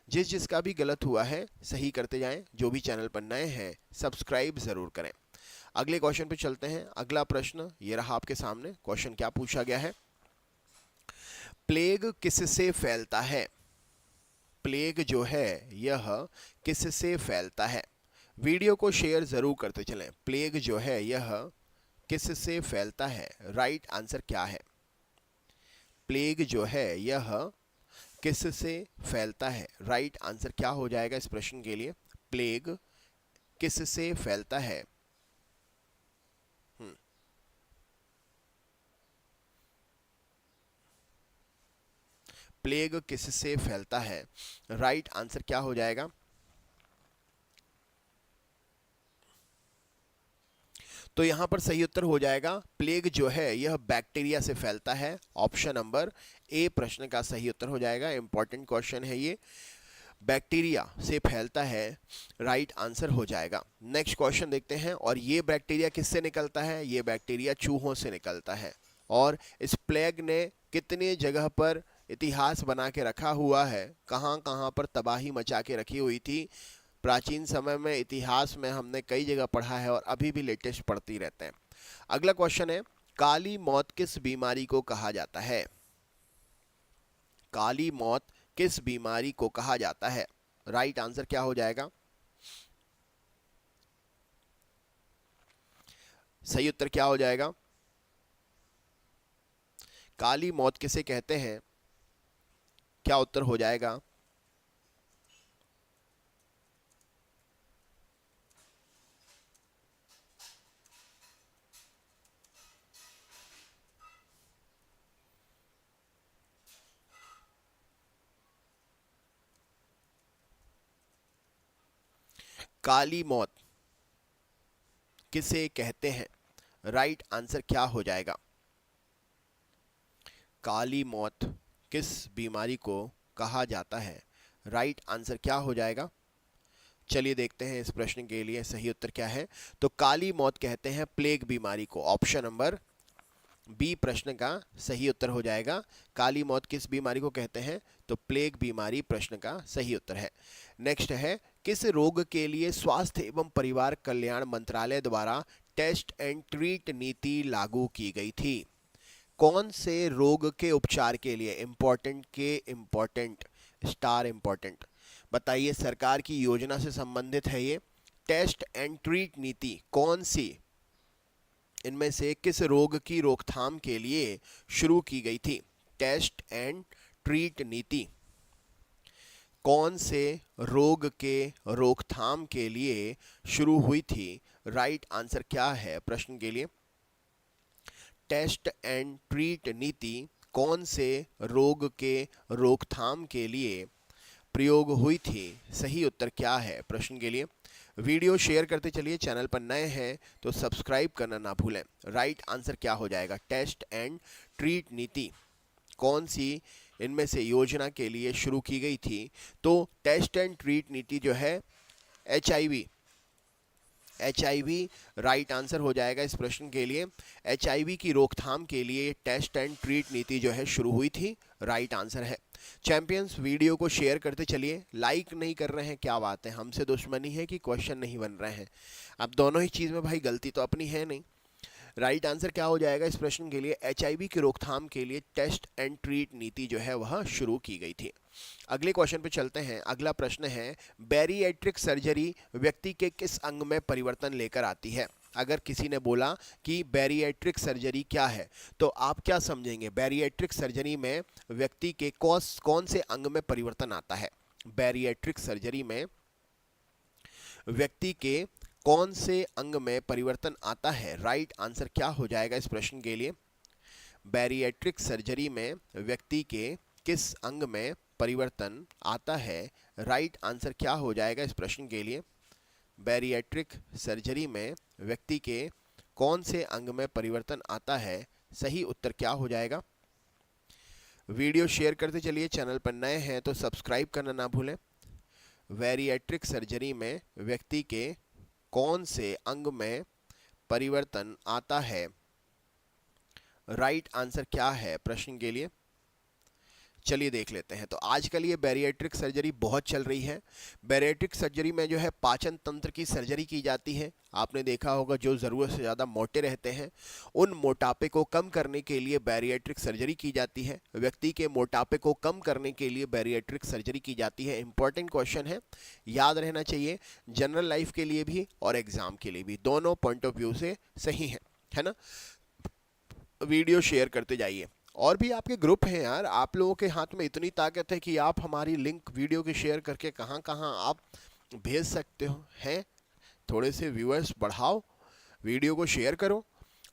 जिसका भी गलत हुआ है सही करते जाएं। जो भी चैनल पर नए हैं सब्सक्राइब ज़रूर करें। अगले क्वेश्चन पे चलते हैं। अगला प्रश्न ये रहा आपके सामने। क्वेश्चन क्या पूछा गया है? प्लेग किससे फैलता है? प्लेग जो है यह किससे फैलता है? वीडियो को शेयर ज़रूर करते चलें। प्लेग जो है यह किससे फैलता है? राइट आंसर क्या है? प्लेग जो है यह किससे फैलता है? राइट आंसर क्या हो जाएगा इस प्रश्न के लिए? प्लेग किससे फैलता है? प्लेग किससे फैलता है? राइट आंसर क्या हो जाएगा? तो यहां पर सही उत्तर हो जाएगा प्लेग जो है यह बैक्टीरिया से फैलता है। ऑप्शन नंबर ए प्रश्न का सही उत्तर हो जाएगा। इंपॉर्टेंट क्वेश्चन है ये, बैक्टीरिया से फैलता है। राइट आंसर हो जाएगा। नेक्स्ट क्वेश्चन देखते हैं। और ये बैक्टीरिया किससे निकलता है? ये बैक्टीरिया चूहों से निकलता है। और इस प्लेग ने कितने जगह पर इतिहास बना के रखा हुआ है, कहाँ कहाँ पर तबाही मचा के रखी हुई थी। प्राचीन समय में, इतिहास में हमने कई जगह पढ़ा है और अभी भी लेटेस्ट पढ़ती रहते हैं। अगला क्वेश्चन है, काली मौत किस बीमारी को कहा जाता है? काली मौत किस बीमारी को कहा जाता है? राइट आंसर क्या हो जाएगा? सही उत्तर क्या हो जाएगा? काली मौत किसे कहते हैं? क्या उत्तर हो जाएगा? काली मौत किसे कहते हैं? राइट आंसर क्या हो जाएगा? काली मौत किस बीमारी को कहा जाता है? राइट आंसर क्या हो जाएगा? चलिए देखते हैं इस प्रश्न के लिए सही उत्तर क्या है। तो काली मौत कहते हैं प्लेग बीमारी को। ऑप्शन नंबर बी प्रश्न का सही उत्तर हो जाएगा। काली मौत किस बीमारी को कहते हैं? तो प्लेग बीमारी प्रश्न का सही उत्तर है। नेक्स्ट है, किस रोग के लिए स्वास्थ्य एवं परिवार कल्याण मंत्रालय द्वारा टेस्ट एंड ट्रीट नीति लागू की गई थी? कौन से रोग के उपचार के लिए? इंपॉर्टेंट स्टार इंपॉर्टेंट बताइए, सरकार की योजना से संबंधित है ये। टेस्ट एंड ट्रीट नीति कौन सी इनमें से किस रोग की रोकथाम के लिए शुरू की गई थी? टेस्ट एंड ट्रीट नीति कौन से रोग के रोकथाम के लिए शुरू हुई थी? राइट आंसर क्या है प्रश्न के लिए? टेस्ट एंड ट्रीट नीति कौन से रोग के रोकथाम के लिए प्रयोग हुई थी? सही उत्तर क्या है प्रश्न के लिए? वीडियो शेयर करते चलिए, चैनल पर नए हैं तो सब्सक्राइब करना ना भूलें। राइट आंसर क्या हो जाएगा? टेस्ट एंड ट्रीट नीति कौन सी इनमें से योजना के लिए शुरू की गई थी? तो टेस्ट एंड ट्रीट नीति जो है एचआईवी राइट आंसर हो जाएगा इस प्रश्न के लिए। एचआईवी की रोकथाम के लिए टेस्ट एंड ट्रीट नीति जो है शुरू हुई थी, राइट आंसर है। चैंपियंस वीडियो को शेयर करते चलिए। लाइक नहीं कर रहे हैं, क्या बात है, हमसे दुश्मनी है कि क्वेश्चन नहीं बन रहे हैं? अब दोनों ही चीज़ में भाई गलती तो अपनी है नहीं। राइट आंसर क्या हो जाएगा इस प्रश्न के लिए? एचआईवी की रोकथाम के लिए टेस्ट एंड ट्रीट नीति जो है वह शुरू की गई थी। अगले क्वेश्चन पे चलते हैं। अगला प्रश्न है, बैरिएट्रिक सर्जरी व्यक्ति के किस अंग में परिवर्तन लेकर आती है? अगर किसी ने बोला कि बैरिएट्रिक सर्जरी क्या है, तो आप क्या समझेंगे? बैरिएट्रिक सर्जरी में व्यक्ति के कौन से अंग में परिवर्तन आता है? बैरिएट्रिक सर्जरी में व्यक्ति के कौन से अंग में परिवर्तन आता है? राइट आंसर क्या हो जाएगा इस प्रश्न के लिए? बैरिएट्रिक सर्जरी में व्यक्ति के किस अंग में परिवर्तन आता है? राइट आंसर क्या हो जाएगा इस प्रश्न के लिए? बैरिएट्रिक सर्जरी में व्यक्ति के कौन से अंग में परिवर्तन आता है? सही उत्तर क्या हो जाएगा? वीडियो शेयर करते चलिए, चैनल पर नए हैं तो सब्सक्राइब करना ना भूलें। बैरिएट्रिक सर्जरी में व्यक्ति के कौन से अंग में परिवर्तन आता है? राइट आंसर क्या है प्रश्न के लिए? चलिए देख लेते हैं। तो आजकल ये बैरिएट्रिक सर्जरी बहुत चल रही है। बैरिएट्रिक सर्जरी में जो है पाचन तंत्र की सर्जरी की जाती है। आपने देखा होगा जो ज़रूरत से ज़्यादा मोटे रहते हैं उन मोटापे को कम करने के लिए बैरिएट्रिक सर्जरी की जाती है। व्यक्ति के मोटापे को कम करने के लिए बैरिएट्रिक सर्जरी की जाती है। इंपॉर्टेंट क्वेश्चन है, याद रहना चाहिए, जनरल लाइफ के लिए भी और एग्जाम के लिए भी, दोनों पॉइंट ऑफ व्यू से सही है ना। वीडियो शेयर करते जाइए। और भी आपके ग्रुप हैं यार, आप लोगों के हाथ में इतनी ताकत है कि आप हमारी लिंक वीडियो की शेयर करके कहाँ कहाँ आप भेज सकते हो हैं। थोड़े से व्यूअर्स बढ़ाओ, वीडियो को शेयर करो।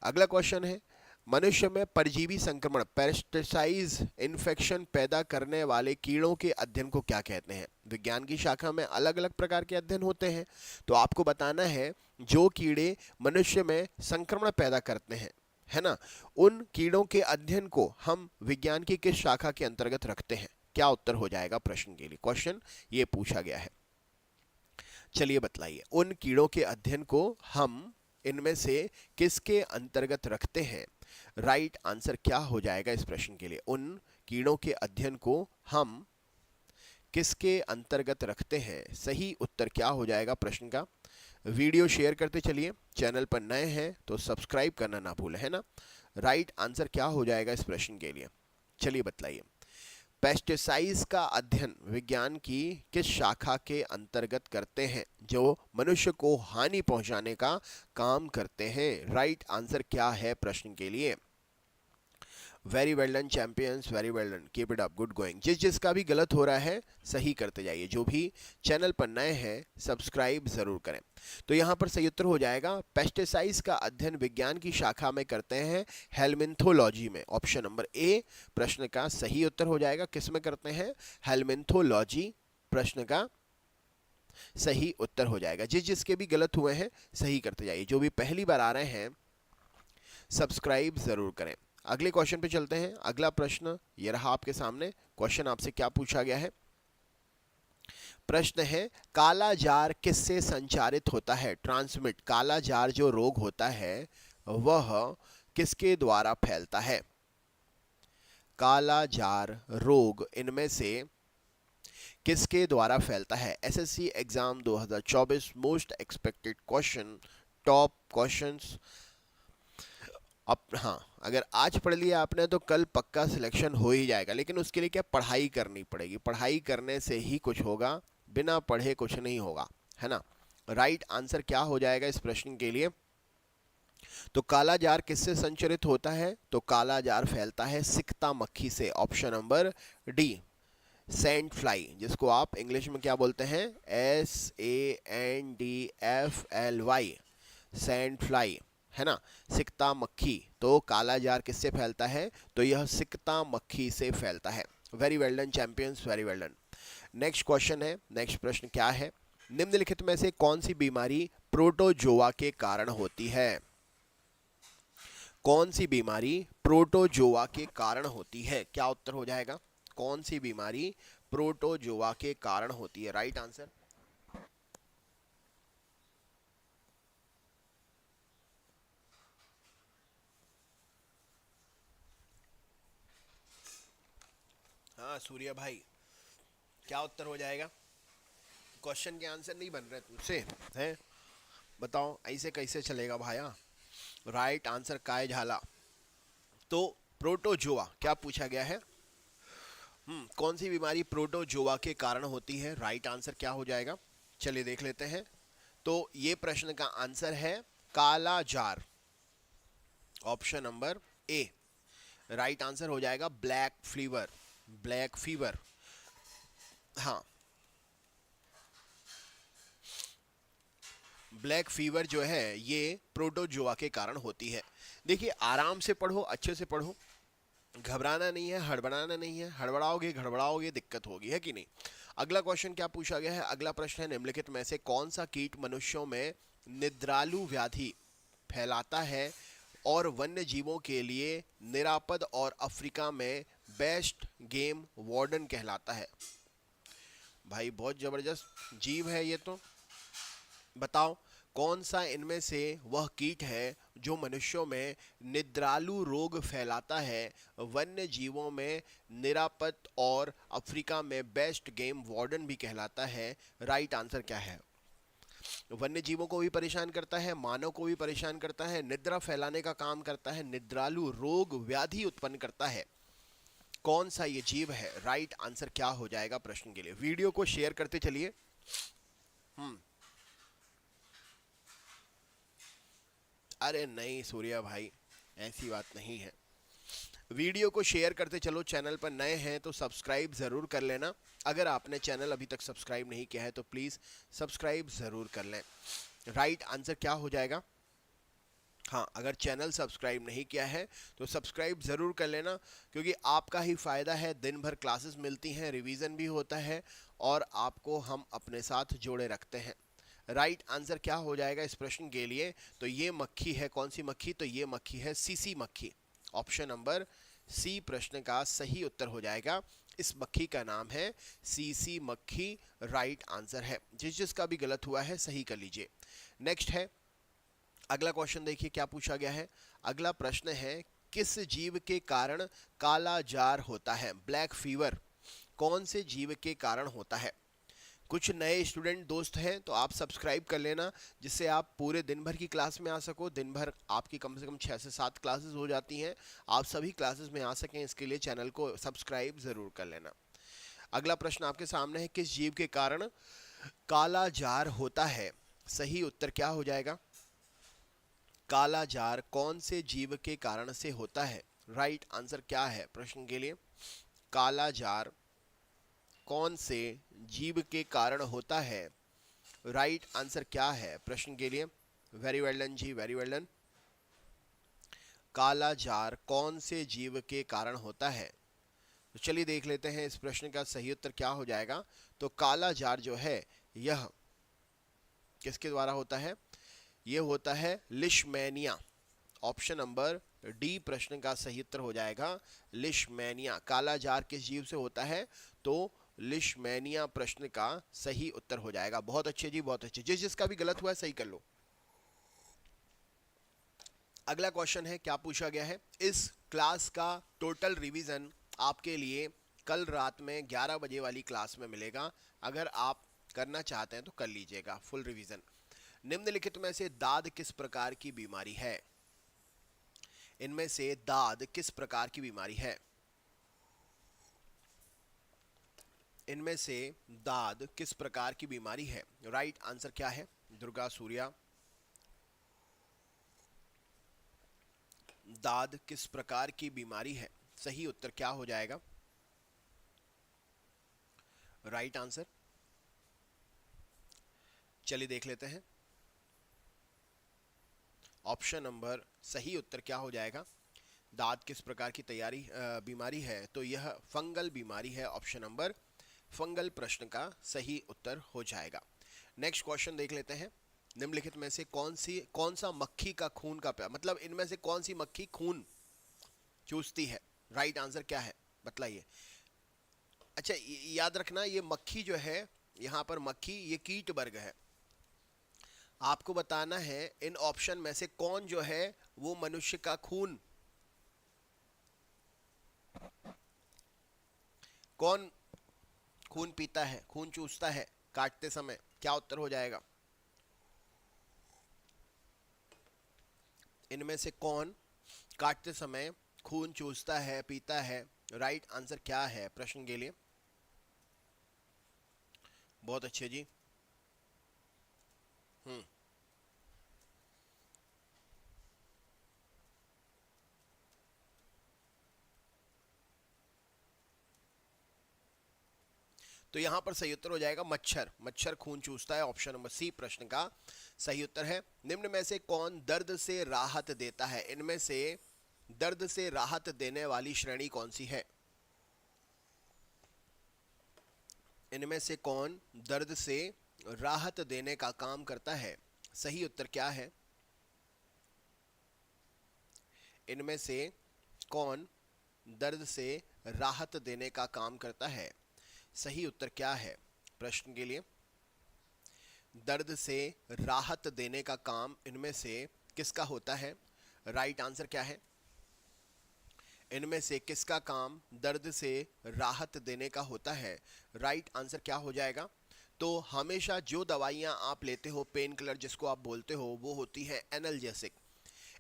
अगला क्वेश्चन है, मनुष्य में परजीवी संक्रमण पेस्टिसाइड्स इन्फेक्शन पैदा करने वाले कीड़ों के अध्ययन को क्या कहते हैं? विज्ञान की शाखा में अलग अलग प्रकार के अध्ययन होते हैं, तो आपको बताना है जो कीड़े मनुष्य में संक्रमण पैदा करते हैं, है ना, उन कीड़ों के अध्ययन को हम विज्ञान की किस शाखा के अंतर्गत रखते हैं? क्या उत्तर हो जाएगा प्रश्न के लिए? क्वेश्चन ये पूछा गया है। चलिए बतलाइए, उन कीड़ों के अध्ययन को हम इनमें से किसके अंतर्गत रखते हैं? राइट आंसर क्या हो जाएगा इस प्रश्न के लिए? उन कीड़ों के अध्ययन को हम किसके अंतर्गत रखते हैं? सही उत्तर क्या हो जाएगा प्रश्न का? वीडियो शेयर करते चलिए, चैनल पर नए हैं तो सब्सक्राइब करना ना भूलें, है ना। राइट आंसर क्या हो जाएगा इस प्रश्न के लिए? चलिए बतलाइए। पेस्टिसाइड्स का अध्ययन विज्ञान की किस शाखा के अंतर्गत करते हैं जो मनुष्य को हानि पहुंचाने का काम करते हैं? राइट आंसर क्या है प्रश्न के लिए? Very well done champions, very well done, keep it up, good going. जिसका भी गलत हो रहा है सही करते जाइए। जो भी चैनल पर नए हैं सब्सक्राइब जरूर करें। तो यहाँ पर सही उत्तर हो जाएगा, पेस्टिसाइड्स का अध्ययन विज्ञान की शाखा में करते हैं हेलमिन्थोलॉजी में। ऑप्शन नंबर ए प्रश्न का सही उत्तर हो जाएगा। किस में करते हैं? हेलमिन्थोलॉजी प्रश्न का सही उत्तर हो जाएगा। जिसके भी गलत हुए हैं सही करते जाइए। जो भी पहली बार आ रहे हैं सब्सक्राइब जरूर करें। अगले क्वेश्चन पे चलते हैं। अगला प्रश्न ये रहा आपके सामने। क्वेश्चन आपसे क्या पूछा गया है? प्रश्न है, काला जार किससे संचारित होता है? ट्रांसमिट, काला जार जो रोग होता है वह किसके द्वारा फैलता है? काला जार रोग इनमें से किसके द्वारा फैलता है? SSC exam 2024 most expected question, top questions. अब हाँ, अगर आज पढ़ लिया आपने तो कल पक्का सिलेक्शन हो ही जाएगा, लेकिन उसके लिए क्या पढ़ाई करनी पड़ेगी। पढ़ाई करने से ही कुछ होगा, बिना पढ़े कुछ नहीं होगा, है ना। राइट आंसर क्या हो जाएगा इस प्रश्न के लिए? तो काला जार किससे संचरित होता है? तो काला जार फैलता है सिकता मक्खी से। Option number D, sand fly, जिसको आप इंग्लिश में क्या बोलते हैं? SANDFLY, सैंड फ्लाई, है ना, सिकता मक्खी। तो काला जार किससे फैलता है? तो यह सिकता मक्खी से फैलता है। Very well done champions, very well done. Next question है, नेक्स्ट प्रश्न क्या है? निम्नलिखित में से कौन सी बीमारी प्रोटोजोआ के कारण होती है? कौन सी बीमारी प्रोटोजोआ के कारण होती है? क्या उत्तर हो जाएगा? कौन सी बीमारी प्रोटोजोआ के कारण होती है? Right answer. हाँ सूर्या भाई, क्या उत्तर हो जाएगा? क्वेश्चन के आंसर नहीं बन रहे तुझसे हैं? बताओ ऐसे कैसे चलेगा भाया। राइट आंसर काय झाला? तो प्रोटोजोआ क्या पूछा गया है? कौन सी बीमारी प्रोटोजोआ के कारण होती है? राइट आंसर क्या हो जाएगा? चलिए देख लेते हैं। तो ये प्रश्न का आंसर है काला जार। ऑप्शन नंबर ए राइट आंसर हो जाएगा। ब्लैक फीवर, ब्लैक फीवर, हाँ, ब्लैक फीवर जो है ये प्रोटोजोआ के कारण होती है। देखिए आराम से पढ़ो, अच्छे से पढ़ो, घबराना नहीं है, हड़बड़ाना नहीं है। हड़बड़ाओगे गड़बड़ाओगे दिक्कत होगी, है कि नहीं। अगला क्वेश्चन क्या पूछा गया है? अगला प्रश्न है, निम्नलिखित में से कौन सा कीट मनुष्यों में निद्रालु व्याधि फैलाता है और वन्य जीवों के लिए निरापद और अफ्रीका में बेस्ट गेम वार्डन कहलाता है? भाई बहुत जबरदस्त जीव है ये तो। बताओ कौन सा इनमें से वह कीट है जो मनुष्यों में निद्रालु रोग फैलाता है, वन्य जीवों में निरापद और अफ्रीका में बेस्ट गेम वार्डन भी कहलाता है? राइट आंसर क्या है? वन्य जीवों को भी परेशान करता है, मानव को भी परेशान करता है, निद्रा फैलाने का काम करता है, निद्रालु रोग व्याधि उत्पन्न करता है। कौन सा ये जीव है? राइट आंसर क्या हो जाएगा प्रश्न के लिए? वीडियो को शेयर करते चलिए। अरे नहीं सूर्या भाई, ऐसी बात नहीं है। वीडियो को शेयर करते चलो। चैनल पर नए हैं तो सब्सक्राइब ज़रूर कर लेना। अगर आपने चैनल अभी तक सब्सक्राइब नहीं किया है तो प्लीज़ सब्सक्राइब ज़रूर कर लें। राइट आंसर क्या हो जाएगा? हाँ, अगर चैनल सब्सक्राइब नहीं किया है तो सब्सक्राइब ज़रूर कर लेना, क्योंकि आपका ही फ़ायदा है। दिन भर क्लासेस मिलती हैं, रिवीजन भी होता है और आपको हम अपने साथ जोड़े रखते हैं। राइट आंसर क्या हो जाएगा इस प्रश्न के लिए? तो ये मक्खी है, कौन सी मक्खी? तो ये मक्खी है सीसी मक्खी। ऑप्शन नंबर सी प्रश्न का सही उत्तर हो जाएगा। इस मक्खी का नाम है सीसी मक्खी। राइट आंसर है। जिसका भी गलत हुआ है सही कर लीजिए। नेक्स्ट है अगला क्वेश्चन, देखिए क्या पूछा गया है। अगला प्रश्न है, किस जीव के कारण काला जार होता है? ब्लैक फीवर कौन से जीव के कारण होता है? कुछ नए स्टूडेंट दोस्त हैं तो आप सब्सक्राइब कर लेना, जिससे आप पूरे दिन भर की क्लास में आ सको। दिन भर आपकी कम से कम 6 से 7 क्लासेस हो जाती हैं, आप सभी क्लासेस में आ सकें, इसके लिए चैनल को सब्सक्राइब ज़रूर कर लेना। अगला प्रश्न आपके सामने है, किस जीव के कारण काला जार होता है? सही उत्तर क्या हो जाएगा? काला जार कौन से जीव के कारण से होता है? राइट आंसर क्या है प्रश्न के लिए? काला जार कौन से जीव के कारण होता है? राइट आंसर क्या है प्रश्न के लिए? वेरी वेल डन जी, वेरी वेल डन। काला जार कौन से जीव के कारण होता है? तो चलिए देख लेते हैं इस प्रश्न का सही उत्तर क्या हो जाएगा। तो काला जार जो है यह किसके द्वारा होता है? ये होता है लिशमैनिया। ऑप्शन नंबर डी प्रश्न का सही उत्तर हो जाएगा लिशमैनिया। काला जार किस जीव से होता है? तो लिशमैनिया प्रश्न का सही उत्तर हो जाएगा। बहुत अच्छे जी, बहुत अच्छे। जिसका भी गलत हुआ है सही कर लो। अगला क्वेश्चन है, क्या पूछा गया है? इस क्लास का टोटल रिवीजन आपके लिए कल रात में 11 बजे वाली क्लास में मिलेगा। अगर आप करना चाहते हैं तो कर लीजिएगा फुल रिवीजन। निम्नलिखित में से दाद किस प्रकार की बीमारी है? इनमें से दाद किस प्रकार की बीमारी है? इनमें से दाद किस प्रकार की बीमारी है? राइट आंसर क्या है? दुर्गा सूर्या, दाद किस प्रकार की बीमारी है? सही उत्तर क्या हो जाएगा? राइट आंसर चलिए देख लेते हैं। ऑप्शन नंबर सही उत्तर क्या हो जाएगा? दांत किस प्रकार की बीमारी है? तो यह फंगल बीमारी है। ऑप्शन नंबर फंगल प्रश्न का सही उत्तर हो जाएगा। नेक्स्ट क्वेश्चन देख लेते हैं। निम्नलिखित में से कौन सा मक्खी का खून का प्याला, मतलब इनमें से कौन सी मक्खी खून चूसती है? राइट आंसर क्या है बतलाइए। अच्छा, याद रखना ये मक्खी जो है, यहाँ पर मक्खी ये कीट वर्ग है। आपको बताना है इन ऑप्शन में से कौन जो है वो मनुष्य का कौन खून पीता है, खून चूसता है काटते समय? क्या उत्तर हो जाएगा? इनमें से कौन काटते समय खून चूसता है, पीता है? राइट आंसर क्या है प्रश्न के लिए? बहुत अच्छे जी। तो यहां पर सही उत्तर हो जाएगा मच्छर। मच्छर खून चूसता है। ऑप्शन नंबर सी प्रश्न का सही उत्तर है। निम्न में से कौन दर्द से राहत देता है? इनमें से दर्द से राहत देने वाली श्रेणी कौन सी है? इनमें से कौन दर्द से राहत देने का काम करता है? सही उत्तर क्या है? इनमें से कौन दर्द से राहत देने का काम करता है? सही उत्तर क्या है प्रश्न के लिए? दर्द से राहत देने का काम इनमें से किसका होता है? राइट आंसर क्या है? इनमें से किसका काम दर्द से राहत देने का होता है? राइट आंसर क्या हो जाएगा? तो हमेशा जो दवाइयाँ आप लेते हो, पेन किलर जिसको आप बोलते हो, वो होती है एनाल्जेसिक।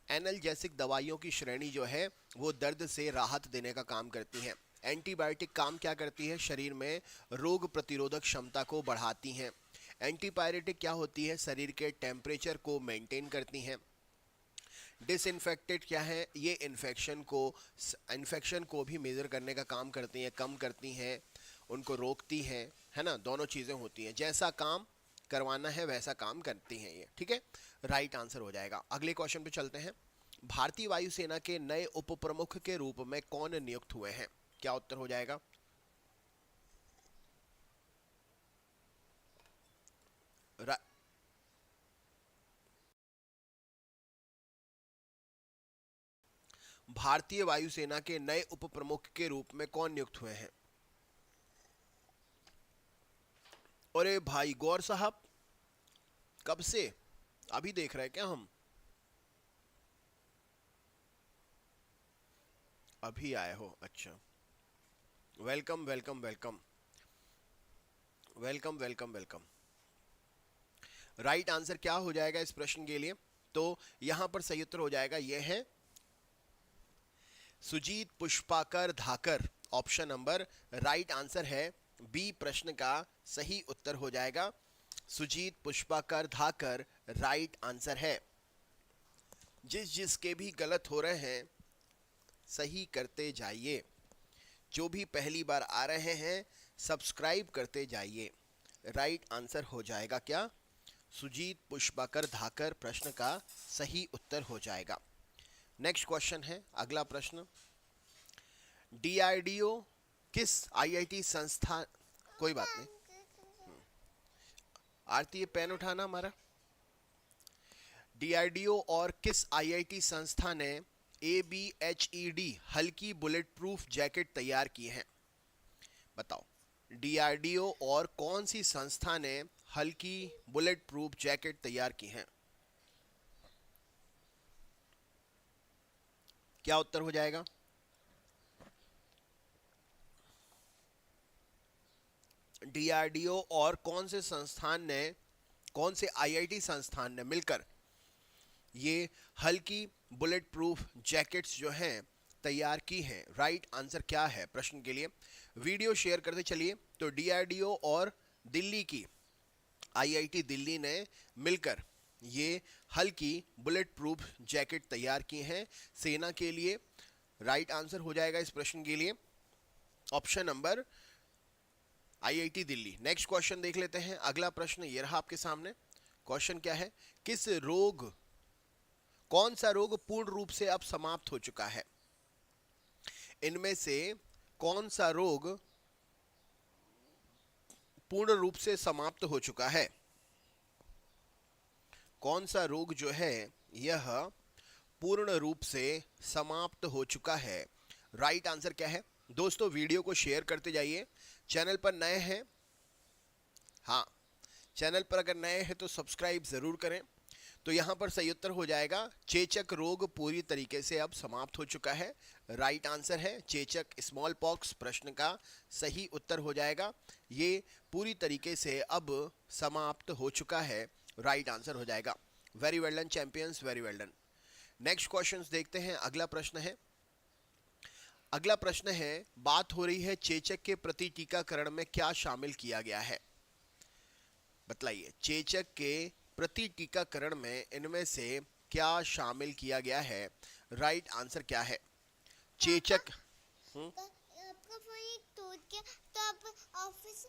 एनाल्जेसिक दवाइयों की श्रेणी जो है वो दर्द से राहत देने का काम करती हैं। एंटीबायोटिक काम क्या करती है? शरीर में रोग प्रतिरोधक क्षमता को बढ़ाती हैं। एंटीपायरेटिक क्या होती है? शरीर के टेम्परेचर को मेंटेन करती हैं। डिसइंफेक्टेड क्या है? ये इन्फेक्शन को भी मेजर करने का काम करती हैं, कम करती हैं, उनको रोकती हैं, है ना? दोनों चीज़ें होती हैं। जैसा काम करवाना है वैसा काम करती हैं ये, ठीक है? राइट आंसर हो जाएगा। अगले क्वेश्चन पे चलते हैं। भारतीय वायुसेना के नए उप प्रमुख के रूप में कौन नियुक्त हुए हैं? क्या उत्तर हो जाएगा? रा- भारतीय वायुसेना के नए उप प्रमुख के रूप में कौन नियुक्त हुए हैं? अरे भाई गौर साहब, कब से? अभी देख रहे हैं क्या हम? अभी आए हो? अच्छा, welcome welcome welcome welcome welcome welcome. Right answer क्या हो जाएगा इस प्रश्न के लिए? तो यहां पर सही उत्तर हो जाएगा, यह है Sujit Pushpakar धाकर। Option number right answer है बी प्रश्न का सही उत्तर हो जाएगा। सुजीत पुष्पाकर धाकर राइट आंसर है। जिसके भी गलत हो रहे हैं सही करते जाइए। जो भी पहली बार आ रहे हैं सब्सक्राइब करते जाइए। राइट आंसर हो जाएगा क्या? सुजीत पुष्पाकर धाकर प्रश्न का सही उत्तर हो जाएगा। नेक्स्ट क्वेश्चन है, अगला प्रश्न। डीआरडीओ किस आईआईटी संस्थान, कोई बात नहीं। आरती, ये पेन उठाना हमारा। डीआरडीओ और किस आईआईटी संस्था ने ABHED हल्की बुलेट प्रूफ जैकेट तैयार की है? बताओ, डीआरडीओ और कौन सी संस्था ने हल्की बुलेट प्रूफ जैकेट तैयार की है? क्या उत्तर हो जाएगा? डीआरडीओ और कौन से संस्थान ने, कौन से आईआईटी संस्थान ने मिलकर ये हल्की बुलेट प्रूफ जैकेट्स जो हैं तैयार की हैं? राइट आंसर क्या है प्रश्न के लिए? वीडियो शेयर करते चलिए। तो डीआरडीओ और दिल्ली की आईआईटी दिल्ली ने मिलकर ये हल्की बुलेट प्रूफ जैकेट तैयार की हैं सेना के लिए। राइट आंसर हो जाएगा इस प्रश्न के लिए option number IIT Delhi. Next question देख लेते हैं। अगला प्रश्न ये रहा आपके सामने। क्वेश्चन क्या है? किस रोग, कौन सा रोग पूर्ण रूप से अब समाप्त हो चुका है? इनमें से कौन सा रोग पूर्ण रूप से समाप्त हो चुका है? कौन सा रोग जो है यह पूर्ण रूप से समाप्त हो चुका है? राइट आंसर क्या है? दोस्तों वीडियो को शेयर करते जाइए। चैनल पर नए हैं, हाँ चैनल पर अगर नए हैं तो सब्सक्राइब जरूर करें। तो यहाँ पर सही उत्तर हो जाएगा चेचक रोग पूरी तरीके से अब समाप्त हो चुका है। राइट आंसर है चेचक स्मॉल पॉक्स। प्रश्न का सही उत्तर हो जाएगा ये पूरी तरीके से अब समाप्त हो चुका है। राइट आंसर हो जाएगा। Very well done champions, very well done. Next questions देखते हैं। अगला प्रश्न है, अगला प्रश्न है, बात हो रही है चेचक के प्रति टीकाकरण में क्या शामिल किया गया है? बतलाइए, चेचक के प्रति टीकाकरण में इनमें से क्या शामिल किया गया है? राइट आंसर क्या है? चेचक आपका फोन एक टूट गया तो आप ऑफिस,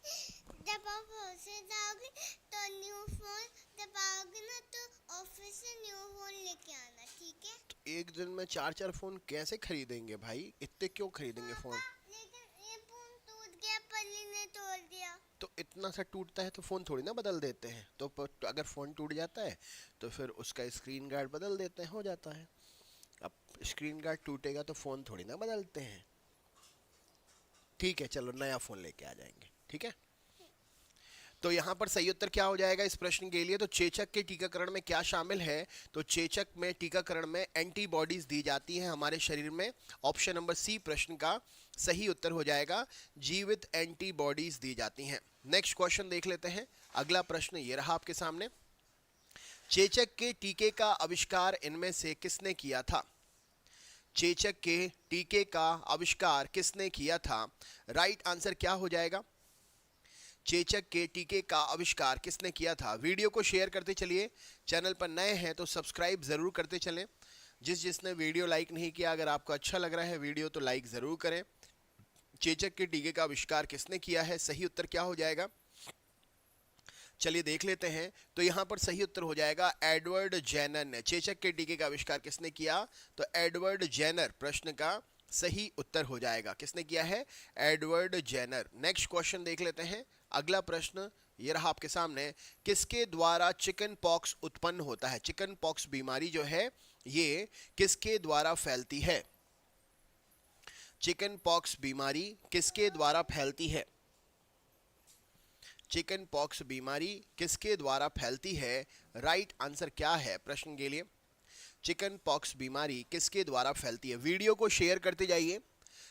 जब आप ऑफिस जाओगे तो न्यू फोन दबाओगे ना, तो ऑफिस से न्यू फोन लेके आना, ठीक है? तो एक दिन में 4-4 फोन कैसे खरीदेंगे भाई? इतने क्यों खरीदेंगे फोन? लेकिन ये फोन टूट गया, पल्ली ने तोड़ दिया। तो इतना सा टूटता है तो फोन थोड़ी ना बदल देते हैं। तो अगर फोन टूट जाता है तो फिर उसका स्क्रीन गार्ड बदल देते हैं, हो जाता है। अब स्क्रीन गार्ड टूटेगा तो फोन थोड़ी ना बदलते हैं। ठीक है, चलो नया फोन लेके आ जाएंगे, ठीक है। तो यहाँ पर सही उत्तर क्या हो जाएगा इस प्रश्न के लिए? तो चेचक के टीकाकरण में क्या शामिल है? तो चेचक में टीकाकरण में एंटीबॉडीज दी जाती हैं हमारे शरीर में। ऑप्शन नंबर सी प्रश्न का सही उत्तर हो जाएगा, जीवित एंटीबॉडीज दी जाती हैं। नेक्स्ट क्वेश्चन देख लेते हैं। अगला प्रश्न ये रहा आपके सामने। चेचक के टीके का आविष्कार इनमें से किसने किया था? चेचक के टीके का आविष्कार किसने किया था? राइट आंसर क्या हो जाएगा? चेचक के टीके का आविष्कार किसने किया था? वीडियो को शेयर करते चलिए। चैनल पर नए हैं तो सब्सक्राइब जरूर करते चलें। जिसने वीडियो लाइक नहीं किया, अगर आपको अच्छा लग रहा है वीडियो तो लाइक जरूर करें। चेचक के टीके का आविष्कार किसने किया है? सही उत्तर क्या हो जाएगा? चलिए देख लेते हैं। तो यहाँ पर सही उत्तर हो जाएगा एडवर्ड जेनर ने। चेचक के टीके का आविष्कार किसने किया? तो एडवर्ड जेनर प्रश्न का सही उत्तर हो जाएगा। किसने किया है? Edward Jenner. नेक्स्ट क्वेश्चन देख लेते हैं। अगला प्रश्न ये रहा आपके सामने। किसके द्वारा चिकन पॉक्स उत्पन्न होता है? चिकन पॉक्स बीमारी जो है ये किसके द्वारा फैलती है? चिकन पॉक्स बीमारी किसके द्वारा फैलती है? चिकन पॉक्स बीमारी किसके द्वारा फैलती है? राइट आंसर क्या है प्रश्न के लिए? चिकन पॉक्स बीमारी किसके द्वारा फैलती है? वीडियो को शेयर करते जाइए।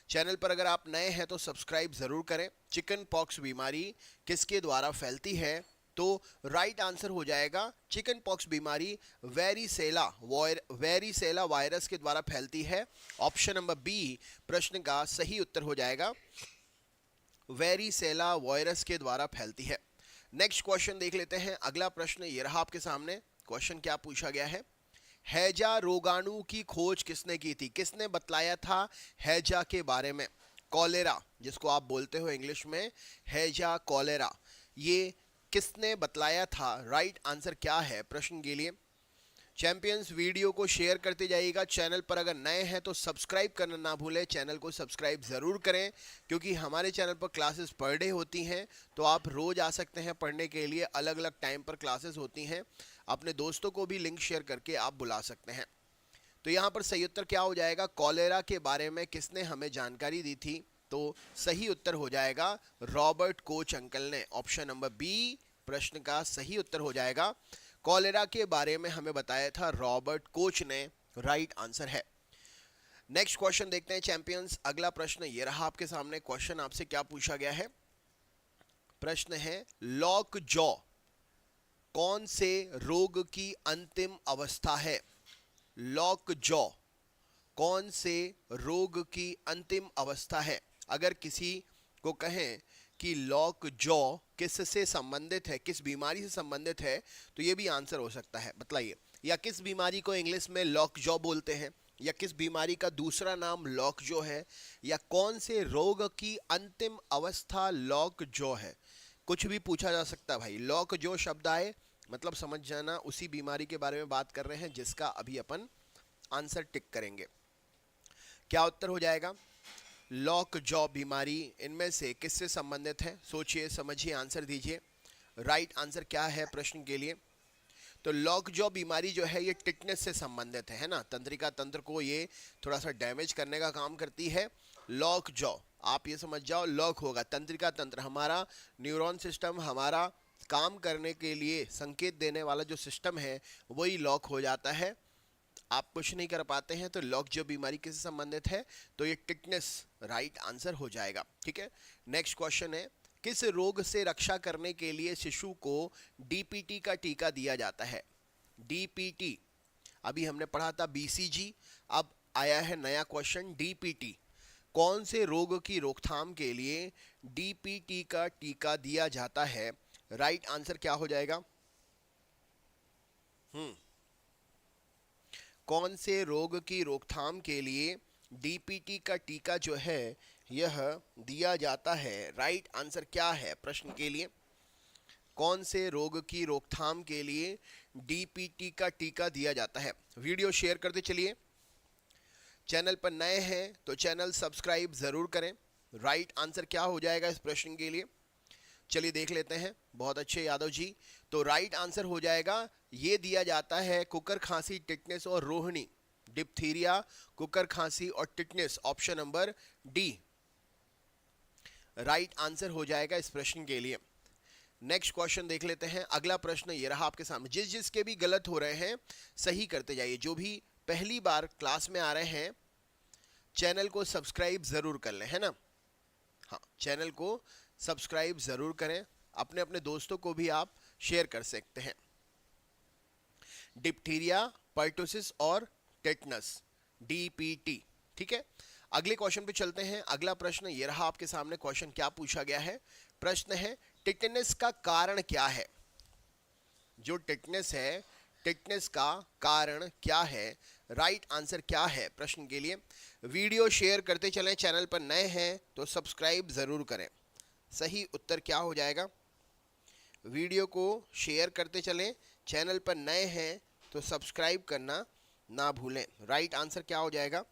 चैनल पर अगर आप नए हैं तो सब्सक्राइब जरूर करें। चिकन पॉक्स बीमारी किसके द्वारा फैलती है? तो राइट आंसर हो जाएगा चिकन पॉक्स बीमारी वेरिसेला वायरस के द्वारा फैलती है। ऑप्शन नंबर बी प्रश्न का सही उत्तर हो जाएगा, वेरिसेला वायरस के द्वारा फैलती है। नेक्स्ट क्वेश्चन देख लेते हैं। अगला प्रश्न ये रहा आपके सामने। क्वेश्चन क्या पूछा गया है? हैजा रोगाणु की खोज किसने की थी? किसने बतलाया था हैजा के बारे में? कॉलेरा जिसको आप बोलते हो इंग्लिश में हैजा कॉलेरा, ये किसने बतलाया था? राइट आंसर क्या है प्रश्न के लिए? चैंपियंस वीडियो को शेयर करते जाइएगा। चैनल पर अगर नए हैं तो सब्सक्राइब करना ना भूलें। चैनल को सब्सक्राइब ज़रूर करें क्योंकि हमारे चैनल पर क्लासेस पर डे होती हैं, तो आप रोज़ आ सकते हैं पढ़ने के लिए। अलग अलग टाइम पर क्लासेस होती हैं। अपने दोस्तों को भी लिंक शेयर करके आप बुला सकते हैं। तो यहाँ पर सही उत्तर क्या हो जाएगा? कॉलेरा के बारे में किसने हमें जानकारी दी थी? तो सही उत्तर हो जाएगा रॉबर्ट कोच अंकल ने। ऑप्शन नंबर बी प्रश्न का सही उत्तर हो जाएगा। कॉलेरा के बारे में हमें बताया था रॉबर्ट कोच ने, राइट आंसर है। नेक्स्ट क्वेश्चन देखते हैं चैंपियंस। अगला प्रश्न ये रहा आपके सामने। क्वेश्चन आपसे क्या पूछा गया है? प्रश्न है लॉक जॉ कौन से रोग की अंतिम अवस्था है? लॉक जॉ कौन से रोग की अंतिम अवस्था है? अगर किसी को कहें कि लॉक जॉ किससे संबंधित है, किस बीमारी से संबंधित है, तो ये भी आंसर हो सकता है। बतलाइए, या किस बीमारी को इंग्लिश में लॉक जॉ बोलते हैं, या किस बीमारी का दूसरा नाम लॉक जॉ है, या कौन से रोग की अंतिम अवस्था लॉक जॉ है? कुछ भी पूछा जा सकता है भाई। लॉक जॉ शब्द आए मतलब समझ जाना उसी बीमारी के बारे में बात कर रहे हैं जिसका अभी अपन आंसर टिक करेंगे। क्या उत्तर हो जाएगा? लॉक जॉ बीमारी इनमें से किससे संबंधित है? सोचिए, समझिए, आंसर दीजिए। राइट आंसर क्या है प्रश्न के लिए? तो लॉक जॉ बीमारी जो है ये टिटनेस से संबंधित है ना। तंत्रिका तंत्र को ये थोड़ा सा डैमेज करने का काम करती है। लॉक जॉ आप ये समझ जाओ, लॉक होगा तंत्रिका तंत्र, हमारा न्यूरॉन सिस्टम, हमारा काम करने के लिए संकेत देने वाला जो सिस्टम है वही लॉक हो जाता है। आप कुछ नहीं कर पाते हैं तो लॉक जॉ बीमारी किससे संबंधित है? तो ये टिटनेस राइट आंसर हो जाएगा। ठीक है, नेक्स्ट क्वेश्चन है किस रोग से रक्षा करने के लिए शिशु को डीपीटी का टीका दिया जाता है? डीपीटी अभी हमने पढ़ा था बीसीजी, अब आया है नया क्वेश्चन डीपीटी। कौन से रोग की रोकथाम के लिए डीपीटी का टीका दिया जाता है? राइट आंसर क्या हो जाएगा? कौन से रोग की रोकथाम के लिए डीपीटी का टीका जो है यह दिया जाता है? राइट आंसर क्या है प्रश्न के लिए? कौन से रोग की रोकथाम के लिए डीपीटी का टीका दिया जाता है? वीडियो शेयर करते चलिए। चैनल पर नए हैं तो चैनल सब्सक्राइब जरूर करें। राइट आंसर क्या हो जाएगा इस प्रश्न के लिए? चलिए देख लेते हैं। बहुत अच्छे यादव जी। तो राइट आंसर हो जाएगा, ये दिया जाता है कुकर खांसी, टिटनेस और रोहिणी। डिप्थीरिया, कुकर खांसी और tetanus, option number D right answer हो जाएगा इस प्रश्न के लिए। नेक्स्ट क्वेश्चन देख लेते हैं। अगला प्रश्न ये रहा आपके सामने। जिसके भी गलत हो रहे हैं सही करते जाइए। जो भी पहली बार क्लास में आ रहे हैं चैनल को सब्सक्राइब जरूर कर लें, है ना। हाँ, चैनल को सब्सक्राइब जरूर करें। अपने अपने दोस्तों को भी आप शेयर कर सकते हैं। डिप्थीरिया, पर्टुसिस और टेटनस, डीपीटी। ठीक है, अगले क्वेश्चन पे चलते हैं। अगला प्रश्न ये रहा आपके सामने। क्वेश्चन क्या पूछा गया है? प्रश्न है टिटनेस का कारण क्या है? जो टिटनेस है, टिटनेस का कारण क्या है? राइट आंसर क्या है प्रश्न के लिए? वीडियो शेयर करते चलें। चैनल पर नए हैं तो सब्सक्राइब जरूर करें। सही उत्तर क्या हो जाएगा? वीडियो को शेयर करते चलें। चैनल पर नए हैं तो सब्सक्राइब करना ना भूलें। राइट आंसर क्या हो जाएगा?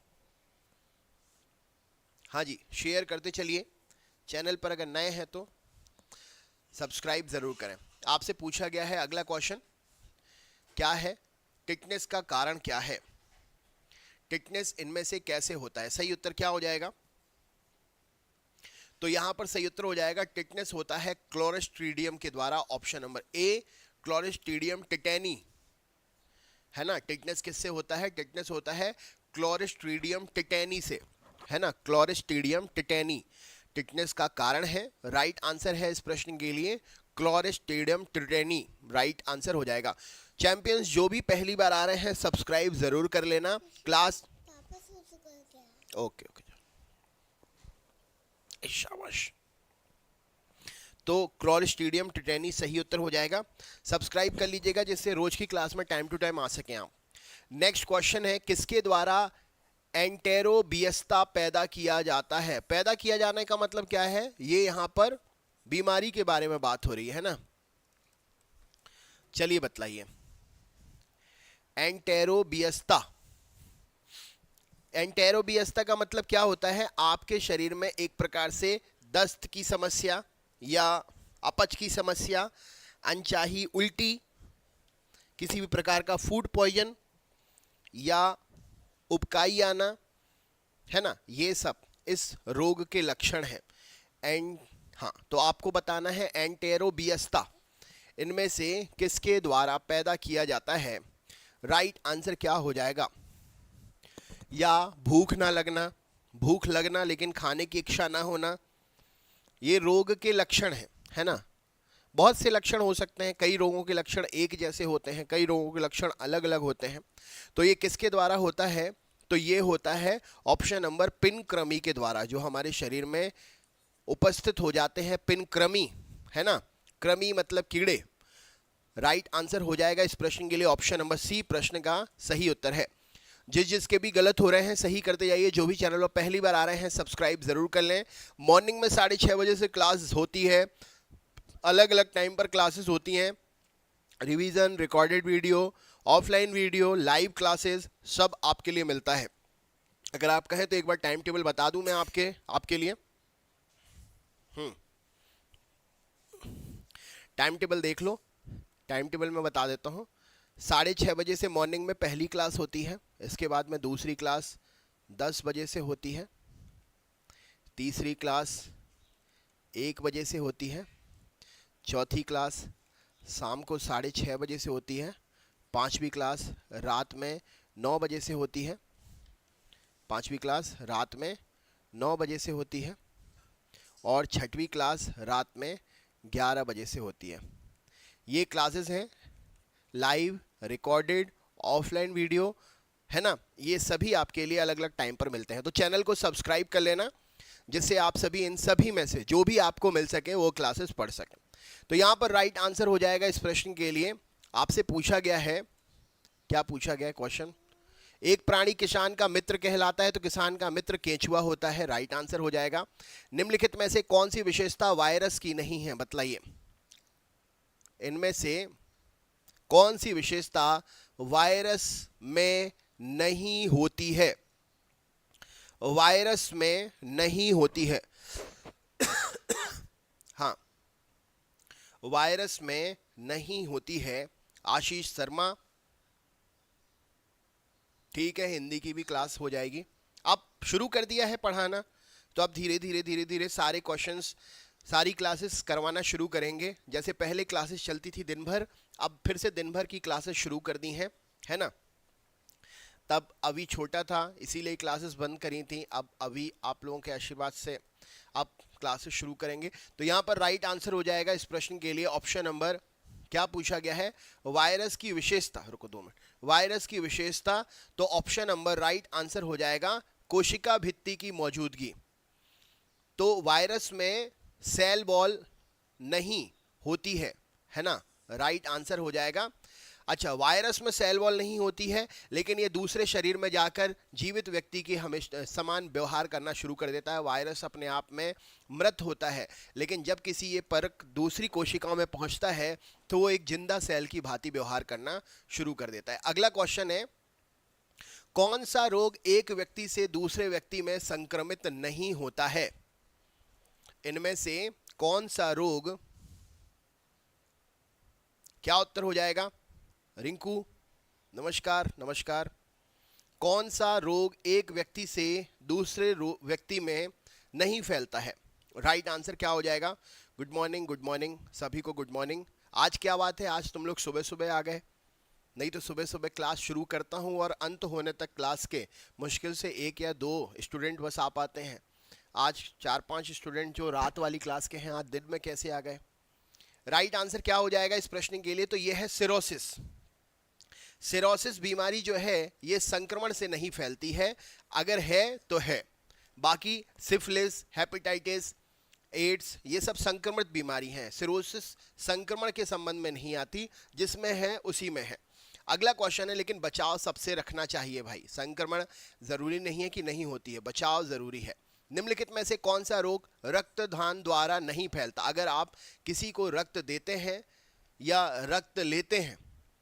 हाँ जी, शेयर करते चलिए। चैनल पर अगर नए हैं तो सब्सक्राइब जरूर करें। आपसे पूछा गया है अगला क्वेश्चन क्या है? टिटनेस का कारण क्या है? टिटनेस इनमें से कैसे होता है? सही उत्तर क्या हो जाएगा? तो यहां पर सही उत्तर हो जाएगा टिटनेस होता है क्लोस्ट्रीडियम के द्वारा। Option number A clostridium tetani, है ना। टिटनेस किससे होता है? टिटनेस होता है क्लोस्ट्रीडियम टिटेनी से, है ना। क्लोस्ट्रीडियम टिटेनी टिटनेस का कारण है। राइट आंसर है इस प्रश्न के लिए क्लोस्ट्रीडियम टिटेनी। राइट आंसर हो जाएगा। चैंपियंस जो भी पहली बार आ रहे हैं सब्सक्राइब जरूर कर लेना। क्लास ओके, शाबाश। तो क्लोस्ट्रीडियम टिटेनी सही उत्तर हो जाएगा। सब्सक्राइब कर लीजिएगा जिससे रोज की क्लास में टाइम टू टाइम आ सकें आप। नेक्स्ट क्वेश्चन है किसके द्वारा एंटेरोबियस्ता पैदा किया जाता है? पैदा किया जाने का मतलब क्या है? ये यहां पर बीमारी के बारे में बात हो रही है ना। चलिए बतलाइए। एंटेरोबियस्ता। एंटेरोबियस्ता का मतलब क्या होता है? आपके शरीर में एक प्रकार से दस्त की समस्या या अपच की समस्या, अनचाही उल्टी, किसी भी प्रकार का फूड पॉइजन या उबकाई आना, है ना, ये सब इस रोग के लक्षण हैं। एंड हाँ, तो आपको बताना है एंटेरोबियस्ता इनमें से किसके द्वारा पैदा किया जाता है? राइट आंसर क्या हो जाएगा? या भूख ना लगना, भूख लगना लेकिन खाने की इच्छा ना होना, ये रोग के लक्षण हैं, है ना। बहुत से लक्षण हो सकते हैं, कई रोगों के लक्षण एक जैसे होते हैं, कई रोगों के लक्षण अलग अलग होते हैं। तो ये किसके द्वारा होता है? तो ये होता है ऑप्शन नंबर पिन कृमि के द्वारा, जो हमारे शरीर में उपस्थित हो जाते हैं। पिन कृमि, है ना, कृमि मतलब कीड़े। राइट आंसर हो जाएगा इस प्रश्न के लिए ऑप्शन नंबर सी, प्रश्न का सही उत्तर है। जिसके भी गलत हो रहे हैं सही करते जाइए। जो भी चैनल पर पहली बार आ रहे हैं सब्सक्राइब जरूर कर लें। मॉर्निंग में 6:30 बजे से क्लास होती है, अलग अलग टाइम पर क्लासेस होती हैं। Revision, recorded video, offline video, live classes सब आपके लिए मिलता है। अगर आप कहें तो एक बार टाइम टेबल बता दूं मैं आपके लिए। टाइम टेबल देख लो। टाइम टेबल में बता देता हूँ। 6:30 बजे से मॉर्निंग में पहली क्लास होती है, इसके बाद में दूसरी क्लास 10 बजे से होती है, तीसरी क्लास 1 बजे से होती है, चौथी क्लास शाम को 6:30 बजे से होती है, पांचवी क्लास रात में 9 बजे से होती है, पांचवी क्लास रात में 9 बजे से होती है, और छठवीं क्लास रात में 11 बजे से होती है। ये क्लासेस हैं लाइव, रिकॉर्डेड, ऑफलाइन वीडियो, है ना, ये सभी आपके लिए अलग अलग टाइम पर मिलते हैं। तो चैनल को सब्सक्राइब कर लेना, जिससे आप सभी इन सभी में से जो भी आपको मिल सके वो क्लासेस पढ़ सकें। तो यहाँ पर राइट आंसर हो जाएगा इस प्रश्न के लिए। आपसे पूछा गया है, क्या पूछा गया है क्वेश्चन? एक प्राणी किसान का मित्र कहलाता है, तो किसान का मित्र केंचुआ होता है। राइट आंसर हो जाएगा। निम्नलिखित में से कौन सी विशेषता वायरस की नहीं है? बतलाइए, इनमें से कौन सी विशेषता वायरस में नहीं होती है? वायरस में नहीं होती है। हाँ, वायरस में नहीं होती है। आशीष शर्मा, ठीक है, हिंदी की भी क्लास हो जाएगी। अब शुरू कर दिया है पढ़ाना, तो अब धीरे धीरे सारे क्वेश्चंस, सारी क्लासेस करवाना शुरू करेंगे। जैसे पहले क्लासेस चलती थी दिन भर, अब फिर से दिन भर की क्लासेस शुरू कर दी हैं, है ना। तब अभी छोटा था इसीलिए क्लासेस बंद करी थी, अब अभी आप लोगों के आशीर्वाद से अब क्लासेस शुरू करेंगे। तो यहाँ पर राइट आंसर हो जाएगा इस प्रश्न के लिए ऑप्शन नंबर, क्या पूछा गया है? वायरस की विशेषता। रुको 2 मिनट। वायरस की विशेषता, तो ऑप्शन नंबर राइट आंसर हो जाएगा कोशिका भित्ति की मौजूदगी। तो वायरस में सेल वॉल नहीं होती है ना। राइट आंसर हो जाएगा। अच्छा, वायरस में सेल वॉल नहीं होती है, लेकिन ये दूसरे शरीर में जाकर जीवित व्यक्ति की हमेशा समान व्यवहार करना शुरू कर देता है। वायरस अपने आप में मृत होता है, लेकिन जब किसी ये परक दूसरी कोशिकाओं में पहुंचता है तो वो एक जिंदा सेल की भांति व्यवहार करना शुरू कर देता है। अगला क्वेश्चन है, कौन सा रोग एक व्यक्ति से दूसरे व्यक्ति में संक्रमित नहीं होता है? इनमें से कौन सा रोग, क्या उत्तर हो जाएगा? रिंकू नमस्कार, नमस्कार। कौन सा रोग एक व्यक्ति से दूसरे व्यक्ति में नहीं फैलता है? राइट आंसर क्या हो जाएगा? गुड मॉर्निंग, गुड मॉर्निंग सभी को, गुड मॉर्निंग। आज क्या बात है, आज तुम लोग सुबह सुबह आ गए, नहीं तो सुबह सुबह क्लास शुरू करता हूं और अंत होने तक क्लास के मुश्किल से 1 या 2 स्टूडेंट बस आ पाते हैं। आज 4-5 स्टूडेंट जो रात वाली क्लास के हैं आज दिन में कैसे आ गए? राइट आंसर क्या हो जाएगा इस प्रश्न के लिए? तो यह है सिरोसिस। सिरोसिस बीमारी जो है ये संक्रमण से नहीं फैलती है, अगर है तो है। बाकी सिफिलिस, हेपेटाइटिस, एड्स ये सब संक्रमित बीमारी हैं। सिरोसिस संक्रमण के संबंध में नहीं आती, जिसमें है उसी में है। अगला क्वेश्चन है, लेकिन बचाव सबसे रखना चाहिए भाई। संक्रमण जरूरी नहीं है कि नहीं होती है, बचाव जरूरी है। निम्नलिखित में से कौन सा रोग रक्तदान द्वारा नहीं फैलता? अगर आप किसी को रक्त देते हैं या रक्त लेते हैं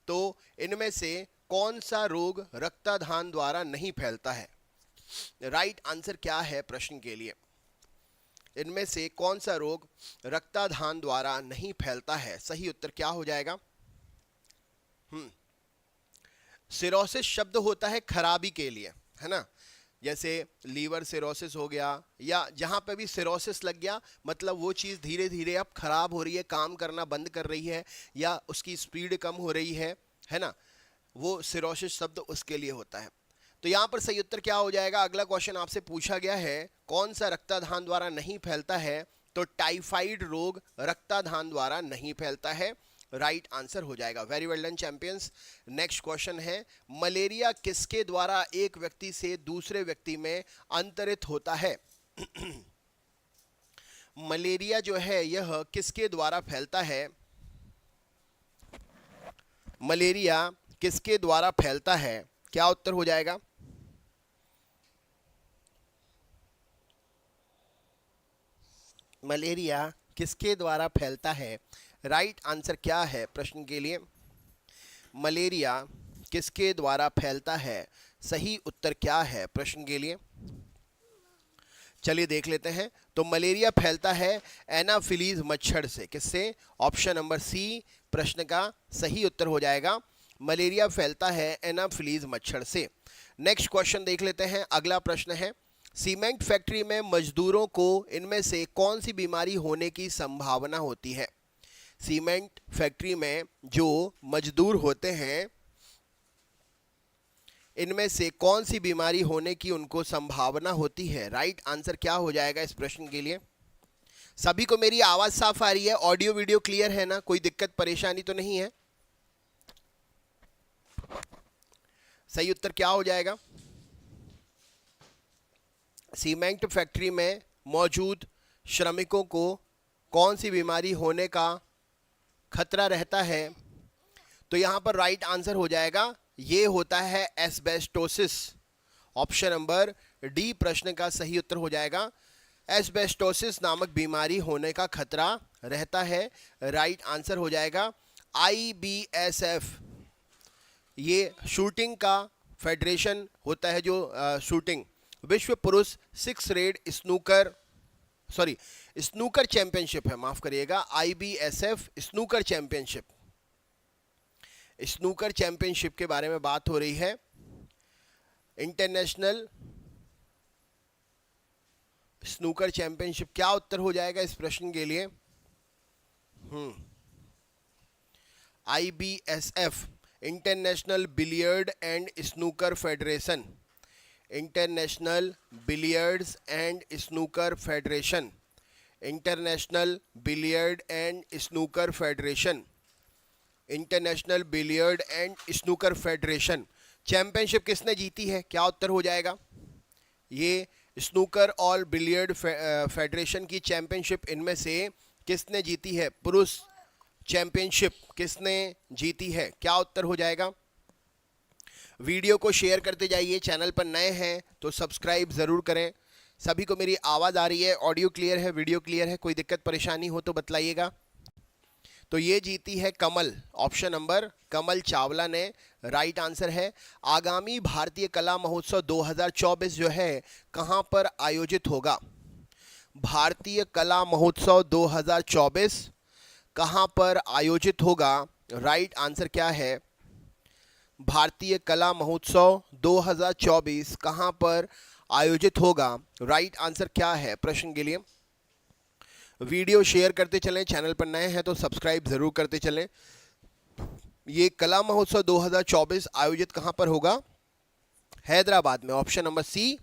तो इनमें से कौन सा रोग रक्तदान द्वारा नहीं फैलता है? राइट आंसर क्या है प्रश्न के लिए? इनमें से कौन सा रोग रक्तदान द्वारा नहीं फैलता है? सही उत्तर क्या हो जाएगा? सिरोसिस शब्द होता है खराबी के लिए, है ना? जैसे लीवर सिरोसिस हो गया, या जहां पे भी सिरोसिस लग गया मतलब वो चीज़ धीरे धीरे अब खराब हो रही है, काम करना बंद कर रही है, या उसकी स्पीड कम हो रही है ना? वो सिरोसिस शब्द उसके लिए होता है। तो यहाँ पर सही उत्तर क्या हो जाएगा? अगला क्वेश्चन आपसे पूछा गया है कौन सा रक्तदान द्वारा नहीं फैलता है, तो टाइफाइड रोग रक्तदान द्वारा नहीं फैलता है। राइट आंसर हो जाएगा। Very well done champions. Next question है मलेरिया किसके द्वारा एक व्यक्ति से दूसरे व्यक्ति में अंतरित होता है? मलेरिया जो है यह किसके द्वारा फैलता है? मलेरिया किसके द्वारा फैलता है? क्या उत्तर हो जाएगा? मलेरिया किसके द्वारा फैलता है? राइट आंसर क्या है प्रश्न के लिए? मलेरिया किसके द्वारा फैलता है? सही उत्तर क्या है प्रश्न के लिए? चलिए देख लेते हैं। तो मलेरिया फैलता है एनाफिलीज मच्छर से। किससे? ऑप्शन नंबर सी प्रश्न का सही उत्तर हो जाएगा। मलेरिया फैलता है एनाफिलीज मच्छर से। नेक्स्ट क्वेश्चन देख लेते हैं। अगला प्रश्न है सीमेंट फैक्ट्री में मजदूरों को इनमें से कौन सी बीमारी होने की संभावना होती है? सीमेंट फैक्ट्री में जो मजदूर होते हैं इनमें से कौन सी बीमारी होने की उनको संभावना होती है? राइट आंसर क्या हो जाएगा इस प्रश्न के लिए? सभी को मेरी आवाज साफ आ रही है? ऑडियो वीडियो क्लियर है ना? कोई दिक्कत परेशानी तो नहीं है? सही उत्तर क्या हो जाएगा? सीमेंट फैक्ट्री में मौजूद श्रमिकों को कौन सी बीमारी होने का खतरा रहता है? तो यहां पर राइट आंसर हो जाएगा, ये होता है एस्बेस्टोसिस। ऑप्शन नंबर डी प्रश्न का सही उत्तर हो जाएगा। एस्बेस्टोसिस नामक बीमारी होने का खतरा रहता है। राइट आंसर हो जाएगा IBSF। ये शूटिंग का फेडरेशन होता है, जो शूटिंग विश्व पुरुष स्नूकर चैंपियनशिप है, माफ करिएगा, IBSF snooker championship. Snooker championship के बारे में बात हो रही है। International snooker championship. क्या उत्तर हो जाएगा इस प्रश्न के लिए? IBSF international billiard and snooker federation. International billiards and snooker federation. International billiard and snooker federation. International billiard and snooker federation championship किसने जीती है? क्या उत्तर हो जाएगा? ये स्नूकर और बिलियर्ड फेडरेशन की चैंपियनशिप इनमें से किसने जीती है? पुरुष चैंपियनशिप किसने जीती है? क्या उत्तर हो जाएगा? वीडियो को शेयर करते जाइए। चैनल पर नए हैं तो सब्सक्राइब ज़रूर करें। सभी को मेरी आवाज़ आ रही है? ऑडियो क्लियर है? वीडियो क्लियर है? कोई दिक्कत परेशानी हो तो बतलाइएगा। तो ये जीती है कमल। ऑप्शन नंबर कमल चावला ने। राइट आंसर है। आगामी भारतीय कला महोत्सव 2024 जो है कहाँ पर आयोजित होगा? भारतीय कला महोत्सव 2024 कहाँ पर आयोजित होगा? राइट आंसर क्या है? भारतीय कला महोत्सव 2024 कहाँ पर आयोजित होगा? राइट आंसर क्या है प्रश्न के लिए? वीडियो शेयर करते चलें। चैनल पर नए हैं तो सब्सक्राइब ज़रूर करते चलें। ये कला महोत्सव 2024 आयोजित कहाँ पर होगा? हैदराबाद में। Option number C.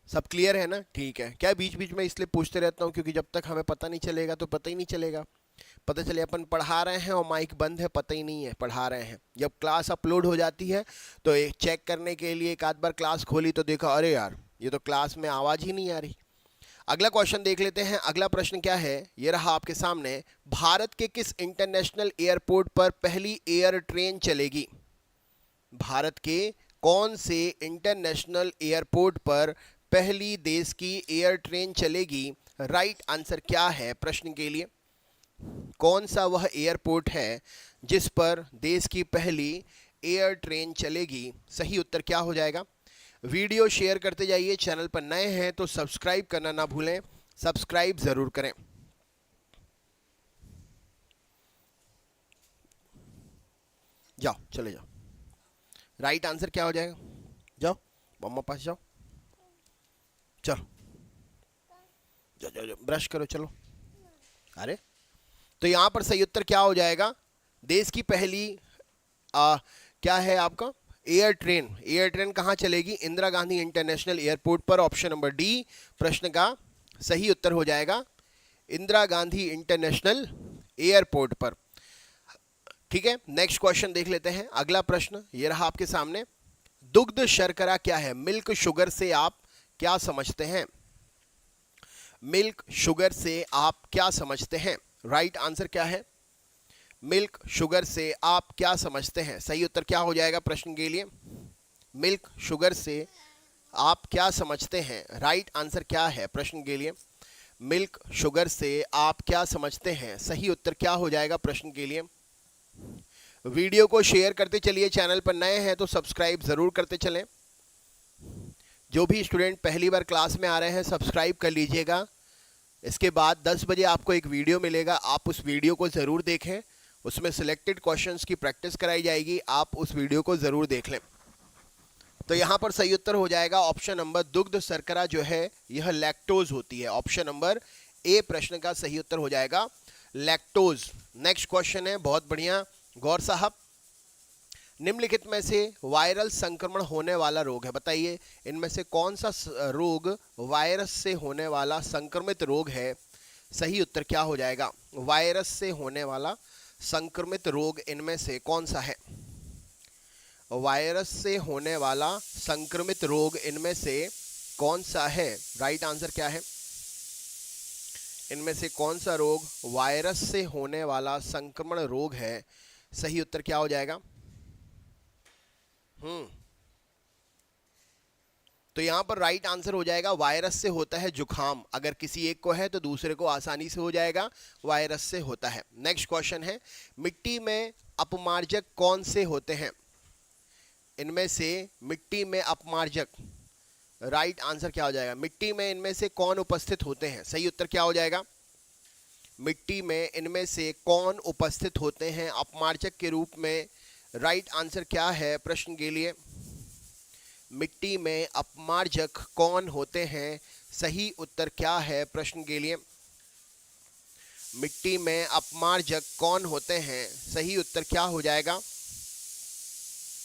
सब क्लियर है ना? ठीक है। क्या बीच बीच में इसलिए पूछते रहता हूँ क्योंकि जब तक हमें पता नहीं चलेगा तो पता ही नहीं चलेगा। पता चले अपन पढ़ा रहे हैं और माइक बंद है, पता ही नहीं है पढ़ा रहे हैं। जब क्लास अपलोड हो जाती है तो एक चेक करने के लिए एक आध बार क्लास खोली तो देखा अरे यार ये तो क्लास में आवाज़ ही नहीं आ रही। अगला क्वेश्चन देख लेते हैं। अगला प्रश्न क्या है? ये रहा आपके सामने। भारत के किस इंटरनेशनल एयरपोर्ट पर पहली एयर ट्रेन चलेगी? भारत के कौन से इंटरनेशनल एयरपोर्ट पर पहली देश की एयर ट्रेन चलेगी? राइट आंसर क्या है प्रश्न के लिए? कौन सा वह एयरपोर्ट है जिस पर देश की पहली एयर ट्रेन चलेगी? सही उत्तर क्या हो जाएगा? वीडियो शेयर करते जाइए। चैनल पर नए हैं तो सब्सक्राइब करना ना भूलें, सब्सक्राइब जरूर करें। जाओ, चले जाओ। राइट आंसर क्या हो जाएगा? जाओ, मम्मा पास जाओ। चलो, जाओ जाओ जाओ, ब्रश करो, चलो। अरे, तो यहां पर सही उत्तर क्या हो जाएगा? देश की पहली क्या है आपका? Air train. एयर ट्रेन कहां चलेगी? इंदिरा गांधी इंटरनेशनल एयरपोर्ट पर। ऑप्शन नंबर डी प्रश्न का सही उत्तर हो जाएगा, इंदिरा गांधी इंटरनेशनल एयरपोर्ट पर। ठीक है, नेक्स्ट क्वेश्चन देख लेते हैं। अगला प्रश्न ये रहा आपके सामने। दुग्ध शर्करा क्या है? मिल्क शुगर से आप क्या समझते हैं? मिल्क शुगर से आप क्या समझते हैं? राइट आंसर क्या है? मिल्क शुगर से आप क्या समझते हैं? सही उत्तर क्या हो जाएगा प्रश्न के लिए? मिल्क शुगर से आप क्या समझते हैं? राइट आंसर क्या है प्रश्न के लिए? मिल्क शुगर से आप क्या समझते हैं? सही उत्तर क्या हो जाएगा प्रश्न के लिए? वीडियो को शेयर करते चलिए। चैनल पर नए हैं तो सब्सक्राइब जरूर करते चलें। जो भी स्टूडेंट पहली बार क्लास में आ रहे हैं सब्सक्राइब कर लीजिएगा। इसके बाद 10 बजे आपको एक वीडियो मिलेगा, आप उस वीडियो को ज़रूर देखें। उसमें सिलेक्टेड क्वेश्चंस की प्रैक्टिस कराई जाएगी, आप उस वीडियो को ज़रूर देख लें। तो यहाँ पर सही उत्तर हो जाएगा ऑप्शन नंबर दुग्ध शर्करा जो है यह लैक्टोज होती है। ऑप्शन नंबर ए प्रश्न का सही उत्तर हो जाएगा लैक्टोज। नेक्स्ट क्वेश्चन है, बहुत बढ़िया गौर साहब। निम्नलिखित में से वायरल संक्रमण होने वाला रोग है, बताइए इनमें से कौन सा रोग वायरस से होने वाला संक्रमित रोग है? सही उत्तर क्या हो जाएगा? वायरस से होने वाला संक्रमित रोग इनमें से कौन सा है? वायरस से होने वाला संक्रमित रोग इनमें से कौन सा है? राइट आंसर क्या है? इनमें से कौन सा रोग वायरस से होने वाला संक्रमण रोग है? सही उत्तर क्या हो जाएगा? तो यहां पर राइट आंसर हो जाएगा वायरस से होता है जुखाम। अगर किसी एक को है तो दूसरे को आसानी से हो जाएगा, वायरस से होता है। नेक्स्ट क्वेश्चन है, मिट्टी में अपमार्जक कौन से होते हैं? इनमें से मिट्टी में अपमार्जक, राइट आंसर क्या हो जाएगा? मिट्टी में इनमें से कौन उपस्थित होते हैं? सही उत्तर क्या हो जाएगा? मिट्टी में इनमें से कौन उपस्थित होते हैं अपमार्जक के रूप में? राइट आंसर क्या है प्रश्न के लिए? मिट्टी में अपमार्जक कौन होते हैं? सही उत्तर क्या है प्रश्न के लिए? मिट्टी में अपमार्जक कौन होते हैं? सही उत्तर क्या हो जाएगा?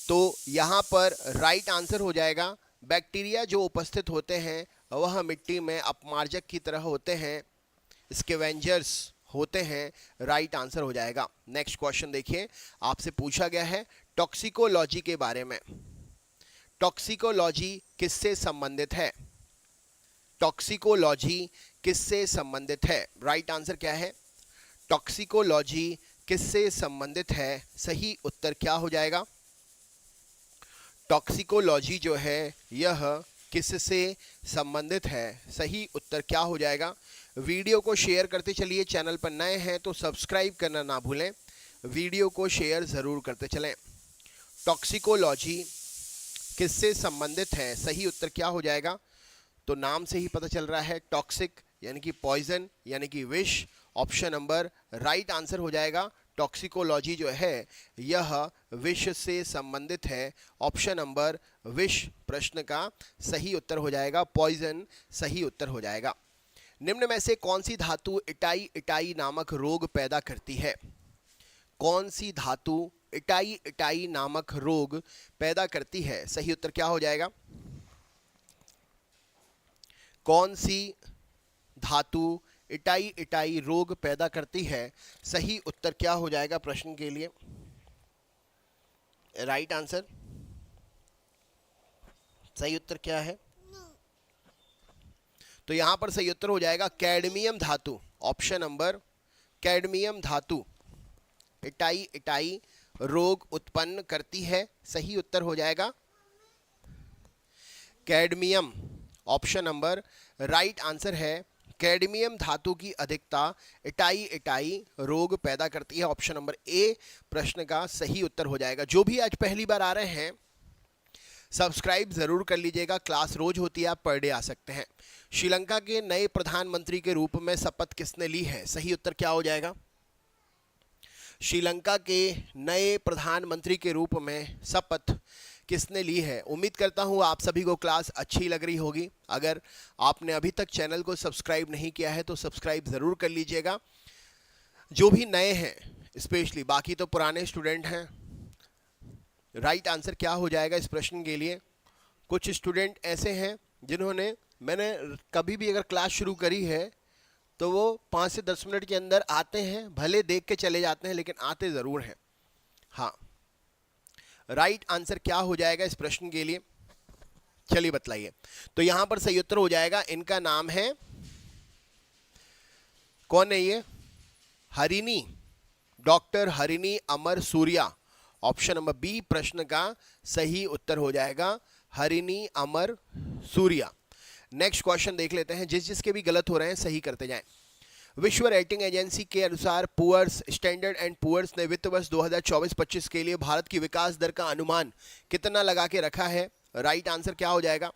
तो यहाँ पर राइट आंसर हो जाएगा बैक्टीरिया जो उपस्थित होते हैं वह मिट्टी में अपमार्जक की तरह होते हैं, स्कैवेंजर्स होते हैं। राइट आंसर हो जाएगा। नेक्स्ट क्वेश्चन देखिए, आपसे पूछा गया है टॉक्सिकोलॉजी के बारे में। टॉक्सिकोलॉजी किससे संबंधित है? टॉक्सिकोलॉजी किससे संबंधित है? राइट आंसर क्या है? टॉक्सिकोलॉजी किससे संबंधित है? सही उत्तर क्या हो जाएगा? टॉक्सिकोलॉजी जो है यह किससे संबंधित है? सही उत्तर क्या हो जाएगा? वीडियो को शेयर करते चलिए। चैनल पर नए हैं तो सब्सक्राइब करना ना भूलें, वीडियो को शेयर ज़रूर करते चलें। टॉक्सिकोलॉजी किससे संबंधित है? सही उत्तर क्या हो जाएगा? तो नाम से ही पता चल रहा है, टॉक्सिक यानी कि पॉइजन यानी कि विष। ऑप्शन नंबर राइट आंसर हो जाएगा। टॉक्सिकोलॉजी जो है यह विष से संबंधित है। ऑप्शन नंबर विष प्रश्न का सही उत्तर हो जाएगा, पॉइजन सही उत्तर हो जाएगा। निम्न में से कौन सी धातु इटाई इटाई नामक रोग पैदा करती है? कौन सी धातु इटाई इटाई नामक रोग पैदा करती है? सही उत्तर क्या हो जाएगा? कौन सी धातु इटाई इटाई रोग पैदा करती है? सही उत्तर क्या हो जाएगा प्रश्न के लिए? राइट आंसर, सही उत्तर क्या है? तो यहां पर सही उत्तर हो जाएगा कैडमियम धातु। ऑप्शन नंबर कैडमियम धातु इटाई इटाई रोग उत्पन्न करती है। सही उत्तर हो जाएगा cadmium. Option number right answer है कैडमियम धातु की अधिकता इटाई इटाई रोग पैदा करती है। ऑप्शन नंबर ए प्रश्न का सही उत्तर हो जाएगा। जो भी आज पहली बार आ रहे हैं सब्सक्राइब जरूर कर लीजिएगा, क्लास रोज होती है, आप पर डे आ सकते हैं। श्रीलंका के नए प्रधानमंत्री के रूप में शपथ किसने ली है? सही उत्तर क्या हो जाएगा? श्रीलंका के नए प्रधानमंत्री के रूप में शपथ किसने ली है? उम्मीद करता हूं आप सभी को क्लास अच्छी लग रही होगी। अगर आपने अभी तक चैनल को सब्सक्राइब नहीं किया है तो सब्सक्राइब ज़रूर कर लीजिएगा। जो भी नए हैं स्पेशली, बाकी तो पुराने स्टूडेंट हैं। राइट आंसर क्या हो जाएगा इस प्रश्न के लिए? कुछ स्टूडेंट ऐसे हैं जिन्होंने, मैंने कभी भी अगर क्लास शुरू करी है तो वो 5 से 10 मिनट के अंदर आते हैं, भले देख के चले जाते हैं लेकिन आते ज़रूर हैं। हाँ, राइट आंसर क्या हो जाएगा इस प्रश्न के लिए? चलिए बतलाइए। तो यहां पर सही उत्तर हो जाएगा, इनका नाम है, कौन है ये? हरिणी, डॉक्टर हरिणी अमर सूर्या। ऑप्शन नंबर बी प्रश्न का सही उत्तर हो जाएगा, हरिणी अमर सूर्या। नेक्स्ट क्वेश्चन देख लेते हैं। जिसके भी गलत हो रहे हैं सही करते जाएं। विश्व रेटिंग एजेंसी के अनुसार पुअर्स स्टैंडर्ड एंड पुअर्स ने वित्त वर्ष 2024-25 के लिए भारत की विकास दर का अनुमान कितना लगा के रखा है? राइट आंसर क्या हो जाएगा?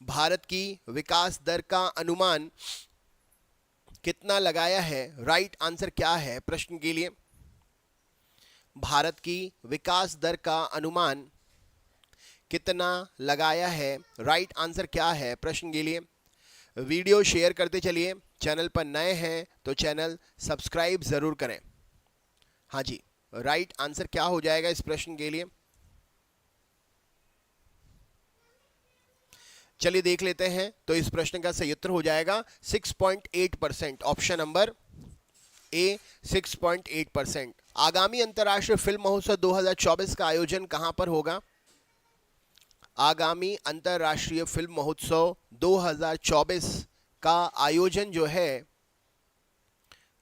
भारत की विकास दर का अनुमान कितना लगाया है? राइट आंसर क्या है प्रश्न के लिए? भारत की विकास दर का अनुमान कितना लगाया है? राइट आंसर क्या है प्रश्न के लिए? वीडियो शेयर करते चलिए। चैनल पर नए हैं तो चैनल सब्सक्राइब जरूर करें। हाँ जी, राइट आंसर क्या हो जाएगा इस प्रश्न के लिए? चलिए देख लेते हैं। तो इस प्रश्न का सही उत्तर हो जाएगा 6.8%। ऑप्शन नंबर ए 6.8%। आगामी अंतर्राष्ट्रीय फिल्म महोत्सव 2024 का आयोजन कहां पर होगा? आगामी अंतर्राष्ट्रीय फिल्म महोत्सव 2024 का आयोजन जो है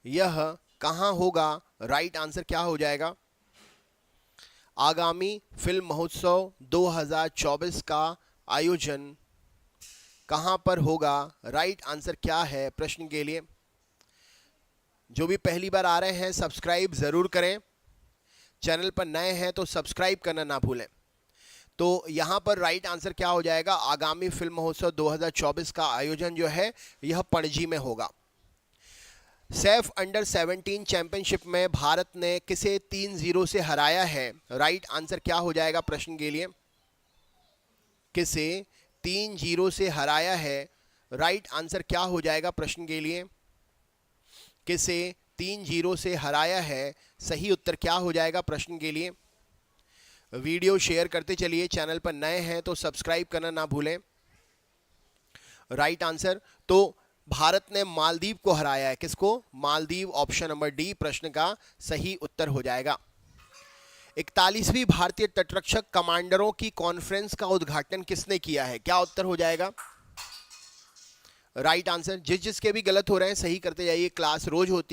यह कहां होगा? राइट आंसर क्या हो जाएगा? आगामी फिल्म महोत्सव 2024 का आयोजन कहां पर होगा? राइट आंसर क्या है प्रश्न के लिए? जो भी पहली बार आ रहे हैं सब्सक्राइब जरूर करें। चैनल पर नए हैं तो सब्सक्राइब करना ना भूलें। तो यहां पर राइट आंसर क्या हो जाएगा? आगामी फिल्म महोत्सव 2024 का आयोजन जो है यह पणजी में होगा। सैफ अंडर 17 चैंपियनशिप में भारत ने किसे 3-0 से हराया है? राइट आंसर क्या हो जाएगा प्रश्न के लिए? किसे 3-0 से हराया है? राइट आंसर क्या हो जाएगा प्रश्न के लिए? किसे 3-0 से हराया है? सही उत्तर क्या हो जाएगा प्रश्न के लिए? वीडियो शेयर करते चलिए। चैनल पर नए हैं तो सब्सक्राइब करना ना भूलें। राइट आंसर, तो भारत ने मालदीव को हराया है। किसको? मालदीव। ऑप्शन नंबर डी प्रश्न का सही उत्तर हो जाएगा। 41वीं भारतीय तटरक्षक कमांडरों की कॉन्फ्रेंस का उद्घाटन किसने किया है? क्या उत्तर हो जाएगा? Right answer. जिसके भी गलत हो रहे हैं सही करते जाइए, क्लास रोज होती है।